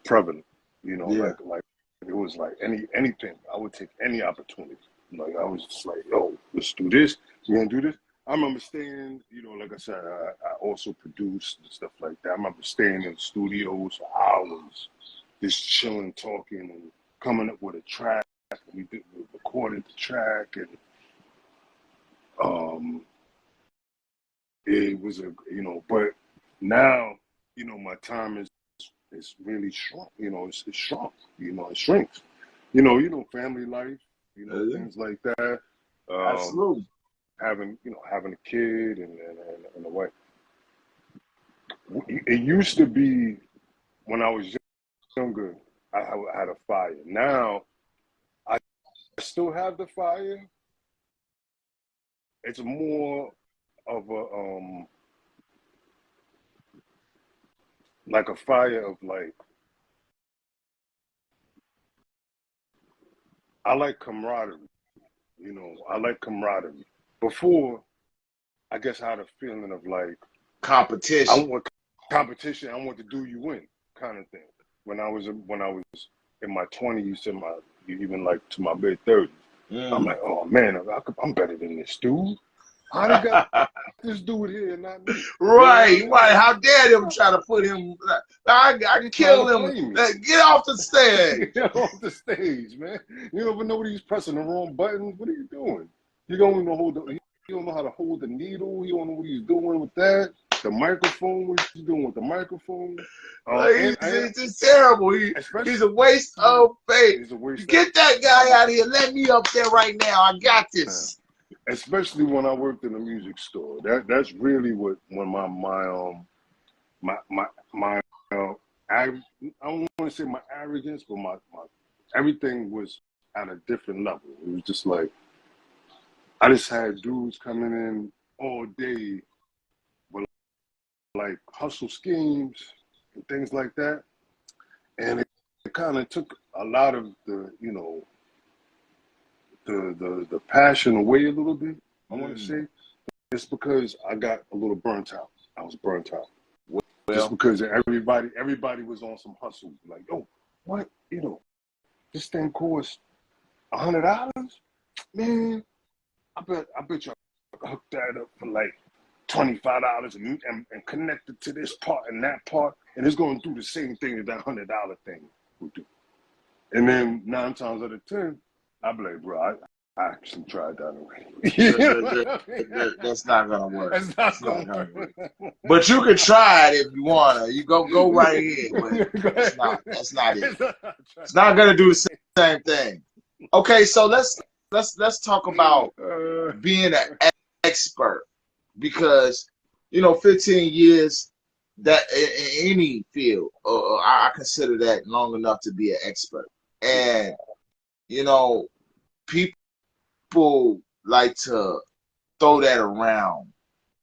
prevalent. You know, Yeah. like it was like anything. I would take any opportunity. Like I was just like, yo, let's do this. You gonna do this? I remember staying, you know, like I said, I also produced and stuff like that. I remember staying in studios for hours, just chilling, talking, and coming up with a track. We recorded the track, and um, it was a, you know, but now, you know, my time is really shrunk. You know, it's shrunk. You know, it shrinks. Family life. You know, Yeah. things like that. Um, Absolutely. having a kid and a wife. It used to be when I was younger, I had a fire. Now I still have the fire. It's more of a like a fire of like I like camaraderie. You know, I like camaraderie. Before, I guess I had a feeling of like I Competition. want competition. I want to do you in kind of thing. When I was in my 20s to my even like to my mid 30s, I'm Mm. like, oh man, I'm better than this dude. How they got this dude here and not me? Right, You know right. How dare them try to put him? I can kill him. Get off the stage. Get off the stage, man. You don't even know what he's pressing the wrong buttons. What are you doing? You don't even hold the. You don't know how to hold the needle. You don't know what he's doing with that. The microphone. What he's doing with the microphone. He's terrible. He's a waste of faith. He's a waste. Get that guy out of here. Let me up there right now. I got this. Especially when I worked in a music store. That's really what when I don't want to say my arrogance, but my everything was at a different level. It was just like I just had dudes coming in all day with like hustle schemes and things like that, and it kind of took a lot of the the passion away a little bit. I want to say it's because I got a little burnt out. I was burnt out. Just because everybody was on some hustle. Like, oh, what? This thing costs $100? Man, I bet you I could hook that up for like $25 and connect it to this part and that part, and it's going to do the same thing that $100 thing will do. And then 9 times out of 10, I'd be like, bro, I actually tried that already. That's not gonna work. That's not gonna work. But you can try it if you wanna. You go right ahead. But that's not it. It's not gonna do the same thing. Okay, so let's talk about being an expert, because 15 years that in any field, I consider that long enough to be an expert. And people like to throw that around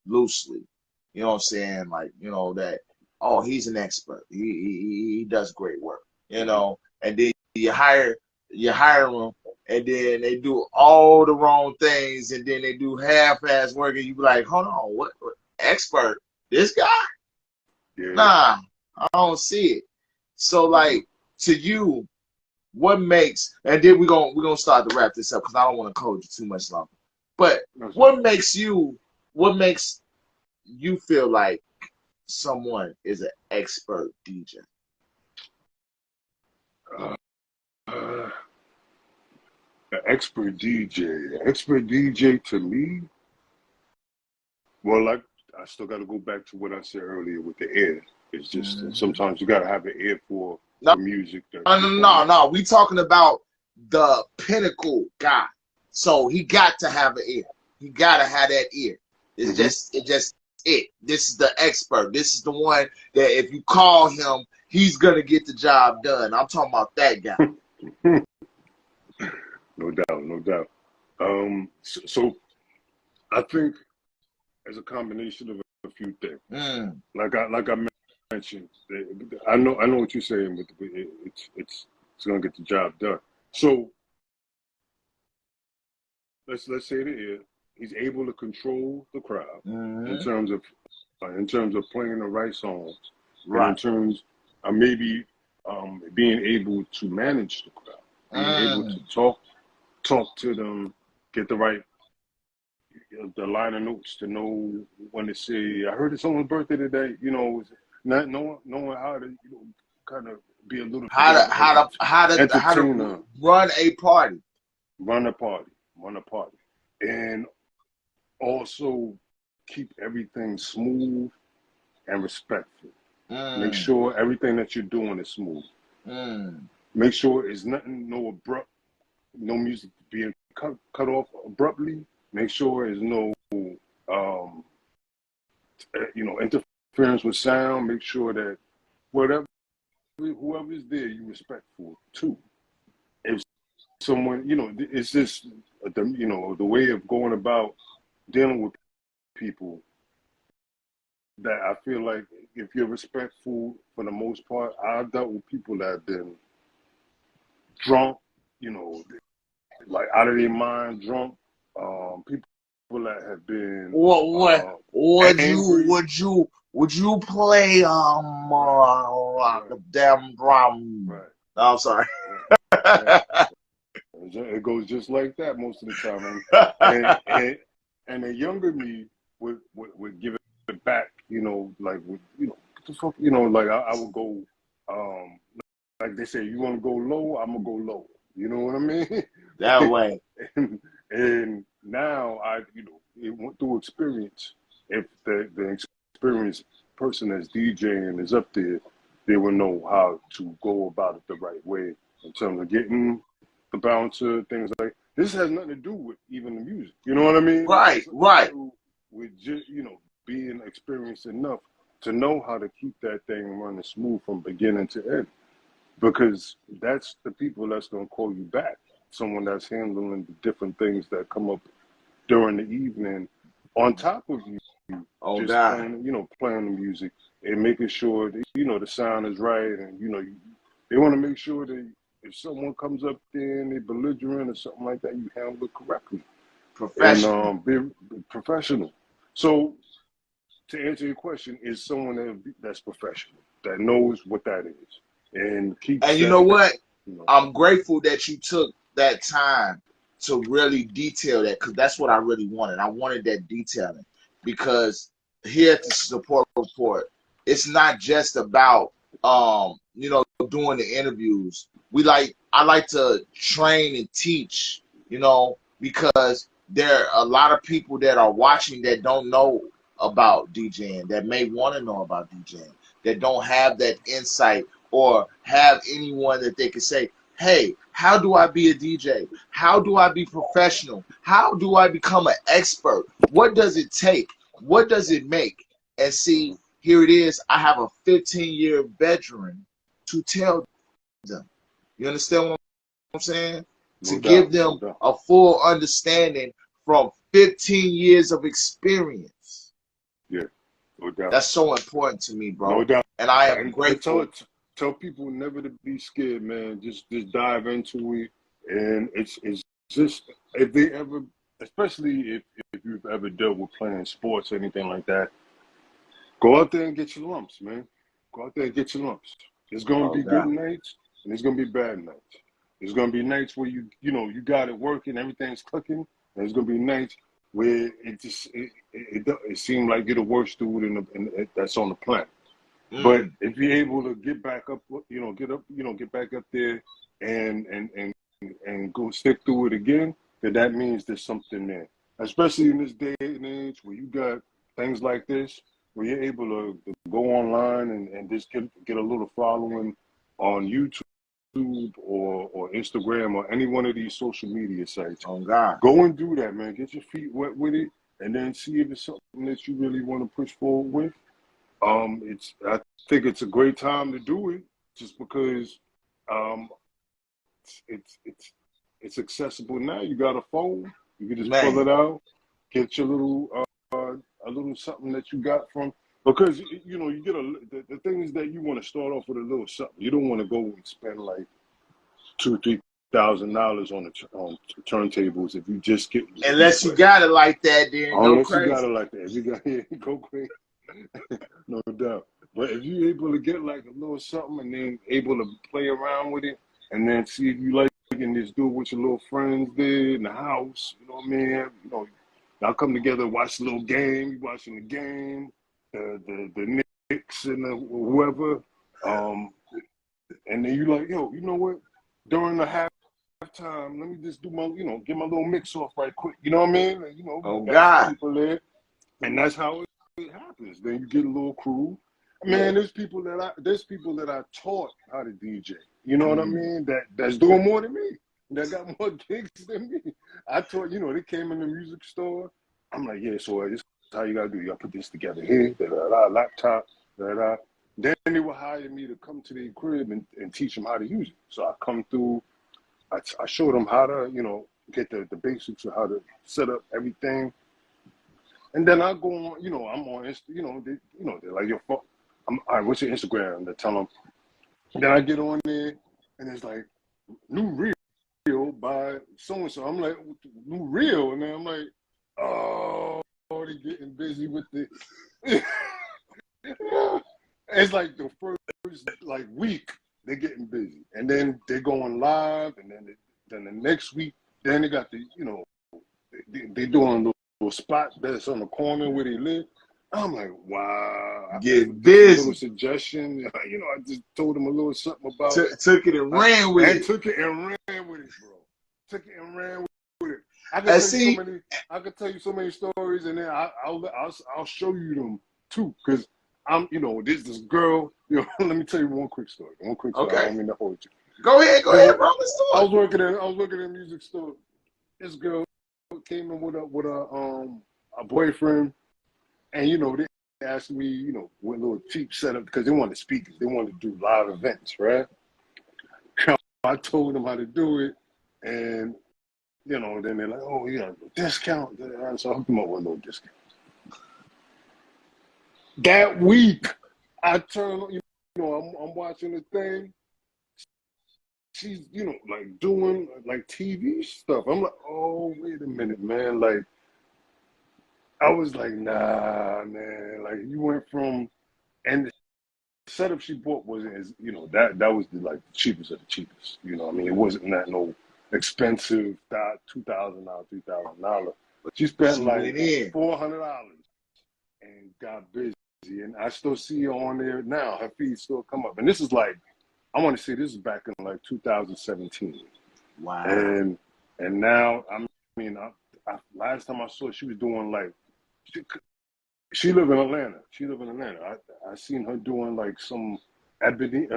loosely. You know what I'm saying? Like, that, oh, he's an expert. He does great work. And then you hire them, and then they do all the wrong things, and then they do half-ass work, and you be like, hold on, what expert? This guy? Yeah. Nah, I don't see it. So, like, to you, what makes, and then we're gonna start to wrap this up because I don't want to code you too much longer. But what makes you feel like someone is an expert DJ? An expert DJ to me. Well, like I still got to go back to what I said earlier with the ear. It's just sometimes you got to have an ear for music. No. We talking about the pinnacle guy. So he got to have an ear. He got to have that ear. It's just it. This is the expert. This is the one that if you call him, he's gonna get the job done. I'm talking about that guy. No doubt. So I think as a combination of a few things, like I mentioned, I know what you're saying, but it's gonna get the job done. So let's say it is. He's able to control the crowd in terms of playing the right songs, and in terms of maybe being able to manage the crowd, being able to talk to them, get the right the line of notes to know when to say, I heard it's someone's birthday today. Not knowing how to kind of be a little how to run a party, and also keep everything smooth and respectful. Make sure everything that you're doing is smooth. Make sure it's nothing, no abrupt, no music being cut off abruptly. Make sure there's no interference with sound. Make sure that whoever's there, you're respectful to. If someone, it's just the way of going about dealing with people, that I feel like if you're respectful for the most part. I've dealt with people that have been drunk, like out of their mind, drunk. People that have been would you play the damn drum? Right. I'm sorry. Right. It goes just like that most of the time, and a younger me would give it back, like what the fuck, like I would go, like they say, you want to go low, I'm gonna go low. You know what I mean? That way. and now it went through experience. If the experienced person that's DJing is up there, they will know how to go about it the right way in terms of getting the bouncer, things like this has nothing to do with even the music. You know what I mean? Right, right. With just, being experienced enough to know how to keep that thing running smooth from beginning to end. Because that's the people that's going to call you back. Someone that's handling the different things that come up during the evening on top of you just playing the music and making sure that, the sound is right. And, they want to make sure that if someone comes up there and they're belligerent or something like that, you handle it correctly. Professional. And be professional. So to answer your question, is someone that's professional, that knows what that is. And keeps and you know what? I'm grateful that you took that time to really detail that, because that's what I really wanted. I wanted that detailing, because here at the Support Report, it's not just about doing the interviews. I like to train and teach, because there are a lot of people that are watching that don't know about DJing, that may want to know about DJing, that don't have that insight or have anyone that they can say, hey, how do I be a DJ? How do I be professional? How do I become an expert? What does it take? What does it make? And see, here it is. I have a 15-year veteran to tell them. You understand what I'm saying? To give them a full understanding from 15 years of experience. Yeah, no doubt. That's so important to me, bro. No doubt. And I am grateful. Tell people never to be scared, man. Just dive into it, and it's just, if they ever, especially if you've ever dealt with playing sports or anything like that, go out there and get your lumps, man. Go out there and get your lumps. There's gonna be good nights and there's gonna be bad nights. There's gonna be nights where you got it working, everything's clicking, and there's gonna be nights where it seemed like you're the worst dude that's on the planet. But if you're able to get back up, get back up there and go stick through it again, then that means there's something there. Especially in this day and age where you got things like this, where you're able to go online and just get a little following on YouTube or Instagram or any one of these social media sites. Oh God. Go and do that, man. Get your feet wet with it, and then see if it's something that you really want to push forward with. I think it's a great time to do it, just because it's accessible now. You got a phone, you can just pull it out, get your little a little something that you got from, because you get the thing is that you want to start off with a little something. You don't want to go and spend like $2,000-3,000 on turntables if you just get, unless you got it like that, then unless go crazy. You got it like that. If you got go crazy. No doubt. But if you're able to get like a little something and then able to play around with it and then see if you like it and just do it with your little friends there in the house, you know what I mean? Y'all come together, watch the little game, you watching the game, the Knicks and whoever. And then you like, yo, you know what? During the halftime, let me just do my, get my little mix off right quick. You know what I mean? Oh God. People there. And that's how it happens. Then you get a little crew. Man, there's people that I taught how to DJ. You know what I mean? That's doing more than me. That got more gigs than me. I taught, they came in the music store. I'm like, yeah, so this is how you gotta do. You gotta put this together here, laptop, Then they would hire me to come to their crib and teach them how to use it. So I come through, I showed them how to, get the basics of how to set up everything. And then I go on, I'm on Insta, they're like, yo, fuck, all right, what's your Instagram? They tell them. Then I get on there, and it's like, new reel by so-and-so. I'm like, new reel? And then I'm like, oh, they're getting busy with the... It's like the first, week, they're getting busy. And then they're going live, and then the next week, then they got the, they're doing spot that's on the corner where they live. I'm like, wow. I Get just a little busy. suggestion. You know, I just told him a little something about it. Took it and ran with it. Took it and ran with it, bro. Took it and ran with it. I could tell you so many stories, and then I'll show you them too, because I'm, you know, this girl. You know, let me tell you one quick story. Okay. I don't mean to hold you. Go ahead, bro. Let's do it. I was working in a music store. This girl came in with a boyfriend, and you know, they asked me, you know, what little cheap setup, because they wanted speakers. They wanted to do live events, right? I told them how to do it, and you know, then they're like, oh, you got a discount. So I hooked them up with a little discount. That week, I turn, you know, I'm watching the thing. She's, you know, like doing like TV stuff. I'm like, oh, wait a minute, man. Like, I was like, nah, man. Like, you went from, and the setup she bought wasn't as, you know, that was the like the cheapest of the cheapest. You know what I mean? It wasn't that no expensive $2,000, $3,000. She spent like $400 and got busy. And I still see her on there now. Her feed still come up. And this is like, I want to say this is back in like 2017. Wow. And now, I mean, last time I saw her, she was doing like, she live in Atlanta. I seen her doing like some ebony,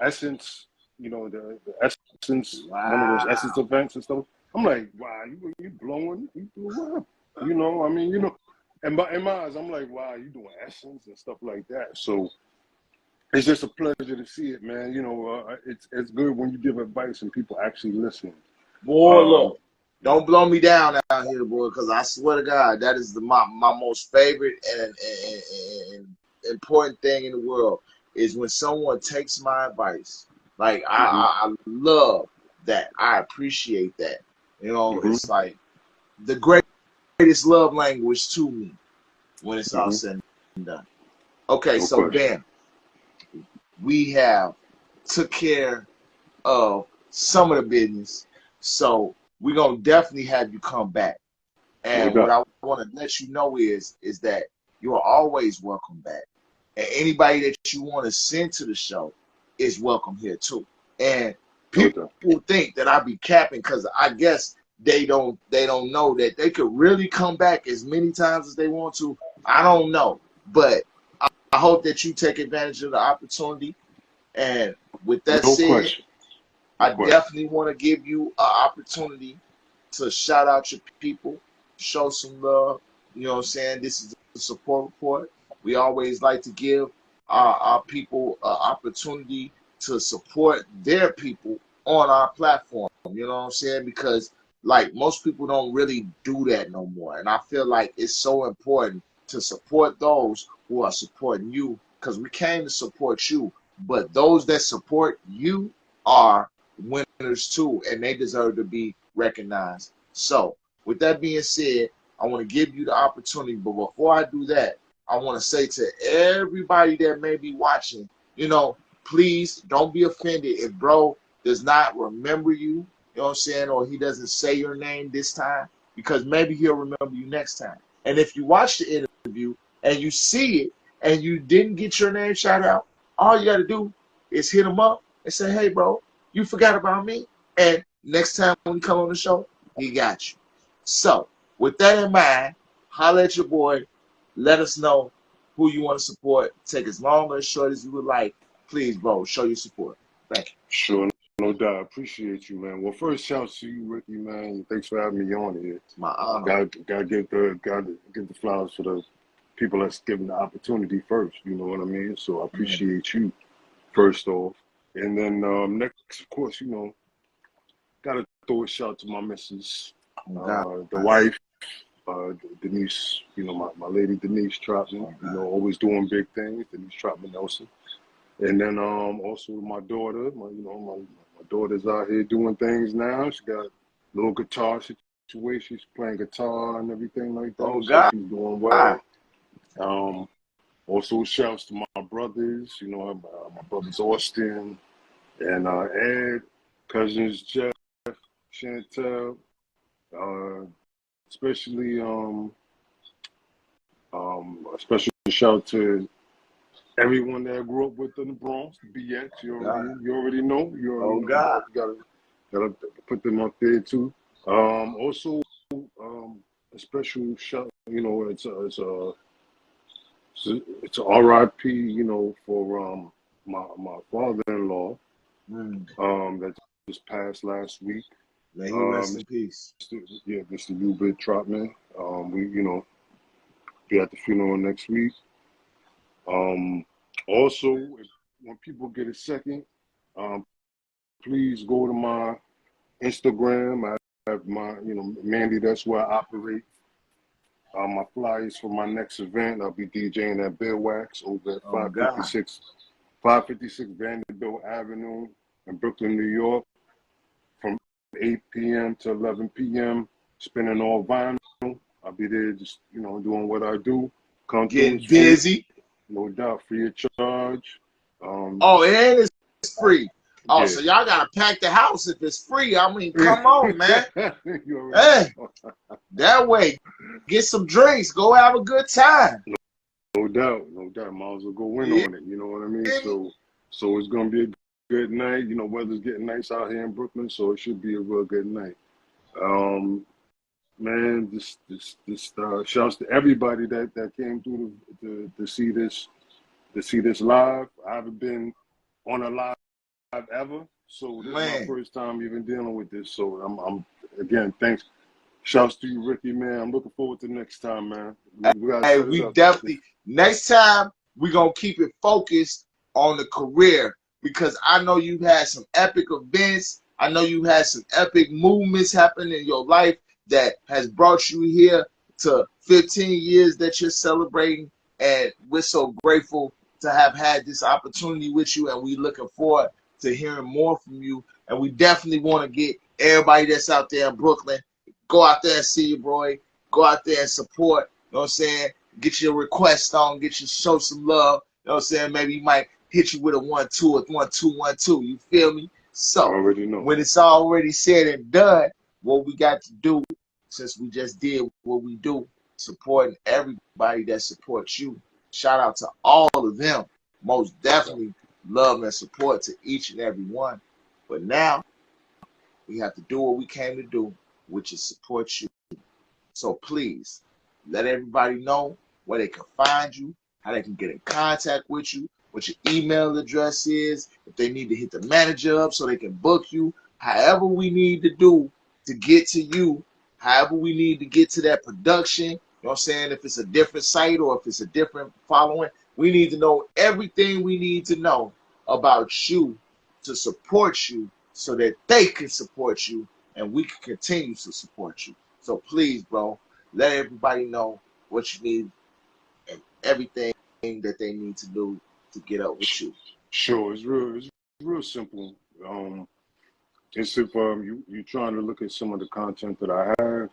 Essence, you know, the Essence, one of those Essence events and stuff. I'm like, wow, you blew up. You know, I mean, you know, and in my eyes, I'm like, wow, you doing Essence and stuff like that. So it's just a pleasure to see it, man. You know, it's good when you give advice and people actually listen. Boy, look, don't blow me down out here, boy, because I swear to God, that is my most favorite and important thing in the world is when someone takes my advice. Like, I love that. I appreciate that. You know, it's like the greatest love language to me when it's all said and done. Okay, so Ben, we have took care of some of the business, so we're gonna definitely have you come back. And what I want to let you know is that you are always welcome back. And anybody that you want to send to the show is welcome here too. And people think that I be capping because I guess they don't know that they could really come back as many times as they want to. I don't know, but I hope that you take advantage of the opportunity. And with that said, I definitely want to give you an opportunity to shout out your people, show some love. You know what I'm saying? This is the support report. We always like to give our people an opportunity to support their people on our platform. You know what I'm saying? Because like most people don't really do that no more. And I feel like it's so important to support those who are supporting you, because we came to support you. But those that support you are winners too, and they deserve to be recognized. So with that being said, I want to give you the opportunity, but before I do that, I want to say to everybody that may be watching, you know, please don't be offended if bro does not remember you, you know what I'm saying, or he doesn't say your name this time, because maybe he'll remember you next time. And if you watch the interview and you see it and you didn't get your name shout out, all you got to do is hit him up and say, hey, bro, you forgot about me. And next time when you come on the show, he got you. So with that in mind, holler at your boy. Let us know who you want to support. Take as long or as short as you would like. Please, bro, show your support. Thank you. Sure, no doubt. Appreciate you, man. Well, first, shout out to you, Ricky, man. Thanks for having me on here. It's my honor. Gotta give the flowers for the people that's given the opportunity first. You know what I mean? So I appreciate you, first off. And then next, of course, you know, gotta throw a shout out to my missus, the wife, Denise. You know, my lady Denise Trotman. You know, always doing big things. Denise Trotman Nelson. And then also my daughter. My daughter's out here doing things now. She got a little guitar situation. She's playing guitar and everything like that. Oh, so God. She's doing well. Also shouts to my brothers. You know, my brothers Austin and Ed, cousins Jeff, Chantel, especially a special shout to everyone that I grew up with in the Bronx, the BX. You already know. Oh God. You gotta put them up there too. Also, a special shout. You know, it's a RIP. You know, for my father-in-law that just passed last week. May he rest in peace. Mr. Hubert Trotman. We be at the funeral next week. Also, when people get a second, please go to my Instagram. I have my, Mandy, that's where I operate. My flyers for my next event. I'll be DJing at Billwax over at 556 Vanderbilt Avenue in Brooklyn, New York, from 8 p.m. to 11 p.m. Spinning all vinyl. I'll be there just, doing what I do. Come Getting busy. No doubt, free of charge. And it's free. Oh, yeah. So y'all gotta pack the house if it's free. I mean, come on, man. Hey, that way, get some drinks, go have a good time. No doubt. Might as well go in on it. You know what I mean? So it's gonna be a good night. Weather's getting nice out here in Brooklyn, so it should be a real good night. Man, this shouts to everybody that came through to see this live. I haven't been on a live ever, so this is my first time even dealing with this. So I'm again, thanks. Shouts to you, Ricky, man. I'm looking forward to next time, man. We definitely next time we're gonna keep it focused on the career, because I know you've had some epic events. I know you had some epic movements happen in your life that has brought you here to 15 years that you're celebrating, and we're so grateful to have had this opportunity with you, and we looking forward to hearing more from you. And we definitely want to get everybody that's out there in Brooklyn, go out there and see your boy, go out there and support, you know what I'm saying? Get your request on, show some love, you know what I'm saying? Maybe he might hit you with a 1-2 or 1-2-1-2, you feel me? So when it's already said and done, what we got to do, since we just did what we do, supporting everybody that supports you. Shout out to all of them. Most definitely love and support to each and every one. But now we have to do what we came to do, which is support you. So please let everybody know where they can find you, how they can get in contact with you, what your email address is, if they need to hit the manager up so they can book you, however we need to do to get to you, however we need to get to that production, you know what I'm saying? If it's a different site or if it's a different following, we need to know everything we need to know about you to support you so that they can support you and we can continue to support you. So please, bro, let everybody know what you need and everything that they need to do to get up with you. Sure, it's real simple. It's if you're trying to look at some of the content that I have,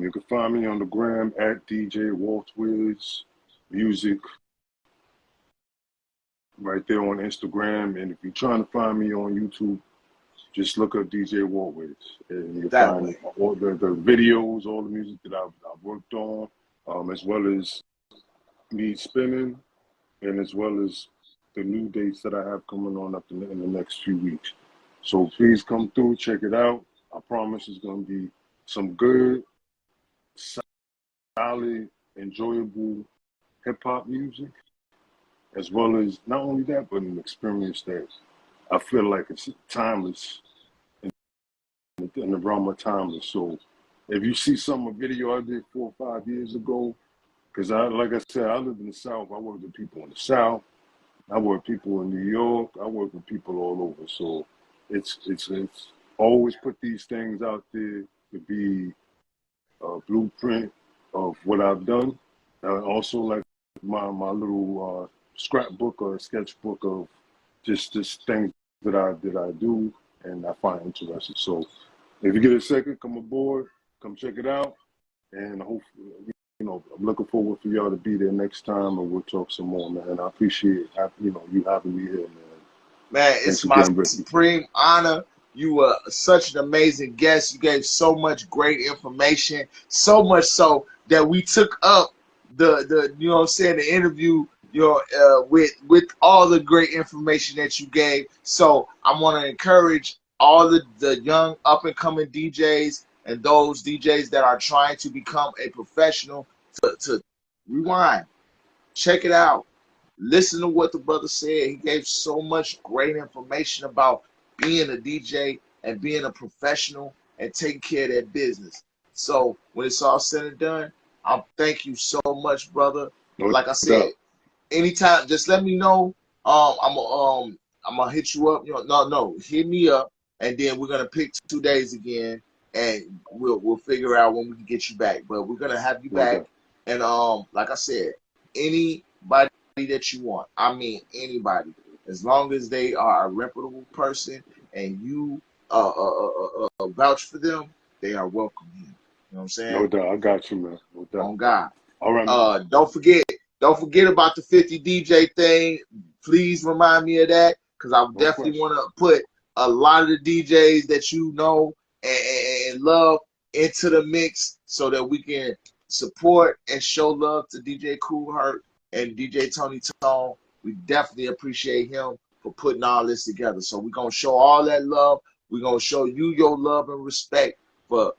you can find me on the gram at DJ Waltwiz Music, right there on Instagram. And if you're trying to find me on YouTube, just look up DJ Waltwiz, and you'll find all the videos, all the music that I've worked on, as well as me spinning, and as well as the new dates that I have coming on up in the next few weeks. So please come through, check it out. I promise it's going to be some good, solid, enjoyable hip-hop music, as well as not only that, but an experience that I feel like it's timeless, in the realm of timeless. So if you see some video I did 4 or 5 years ago, because like I said, I live in the South. I work with people in the South. I work with people in New York. I work with people all over. So it's always put these things out there to be a blueprint of what I've done. Also, like my little scrapbook or sketchbook of just things that I do and I find interesting. So if you get a second, come aboard, come check it out, and hopefully, I'm looking forward for y'all to be there next time, and we'll talk some more, man. I appreciate you having me here, man. Man, it's my supreme honor You were such an amazing guest. You gave so much great information, so much so that we took up the you know what I'm saying, the interview your with all the great information that you gave. So I want to encourage all the young up and coming DJs and those DJs that are trying to become a professional to rewind, check it out. Listen to what the brother said. He gave so much great information about being a DJ and being a professional and taking care of that business. So when it's all said and done, I thank you so much, brother. No Like I said, doubt. anytime, just let me know. I'm gonna hit you up. You know, no, hit me up, and then we're gonna pick 2 days again, and we'll figure out when we can get you back. But we're gonna have you No back, doubt. and like I said, anybody that you want. I mean, anybody, as long as they are a reputable person and you vouch for them, they are welcome here. You know what I'm No saying? doubt. I got you, man. No doubt. On God. All right, man. Don't forget about the 50 DJ thing. Please remind me of that because I No definitely question. want to put a lot of the DJs that you know and love into the mix so that we can support and show love to DJ Cool Herc and DJ Tony Tone. We definitely appreciate him for putting all this together. So we're gonna show all that love. We're gonna show you your love and respect for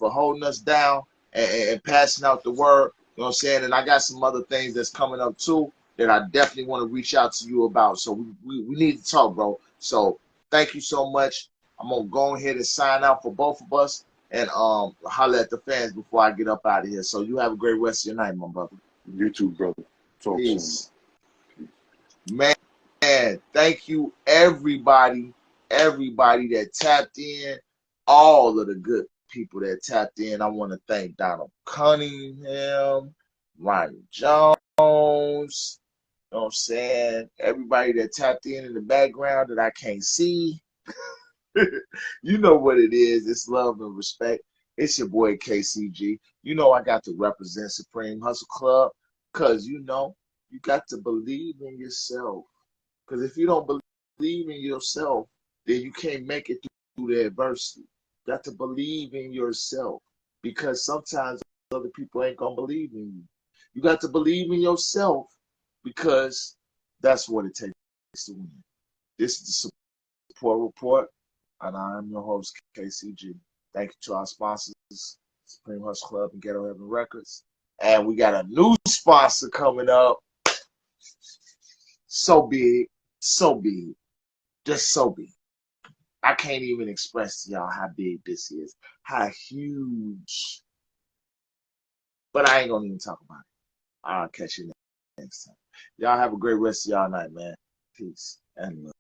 holding us down and passing out the word. You know what I'm saying? And I got some other things that's coming up too that I definitely want to reach out to you about. So we need to talk, bro. So thank you so much. I'm gonna go ahead and sign out for both of us and holler at the fans before I get up out of here. So you have a great rest of your night, my brother. You too, brother. Talk soon. Peace. Man, thank you everybody that tapped in, all of the good people that tapped in. I want to thank Donald Cunningham, Ronnie Jones, you know what I'm saying? Everybody that tapped in the background that I can't see. You know what it is. It's love and respect. It's your boy KCG. You know I got to represent Supreme Hustle Club because you got to believe in yourself. Because if you don't believe in yourself, then you can't make it through the adversity. You got to believe in yourself because sometimes other people ain't gonna believe in you. You got to believe in yourself because that's what it takes to win. This is the support report, and I am your host KCG. Thank you to our sponsors, Supreme Hustle Club and Ghetto Heaven Records, and we got a new sponsor coming up. So big, so big, just so big. I can't even express to y'all how big this is, how huge. But I ain't gonna even talk about it. I'll catch you next time. Y'all have a great rest of y'all night, man. Peace and love.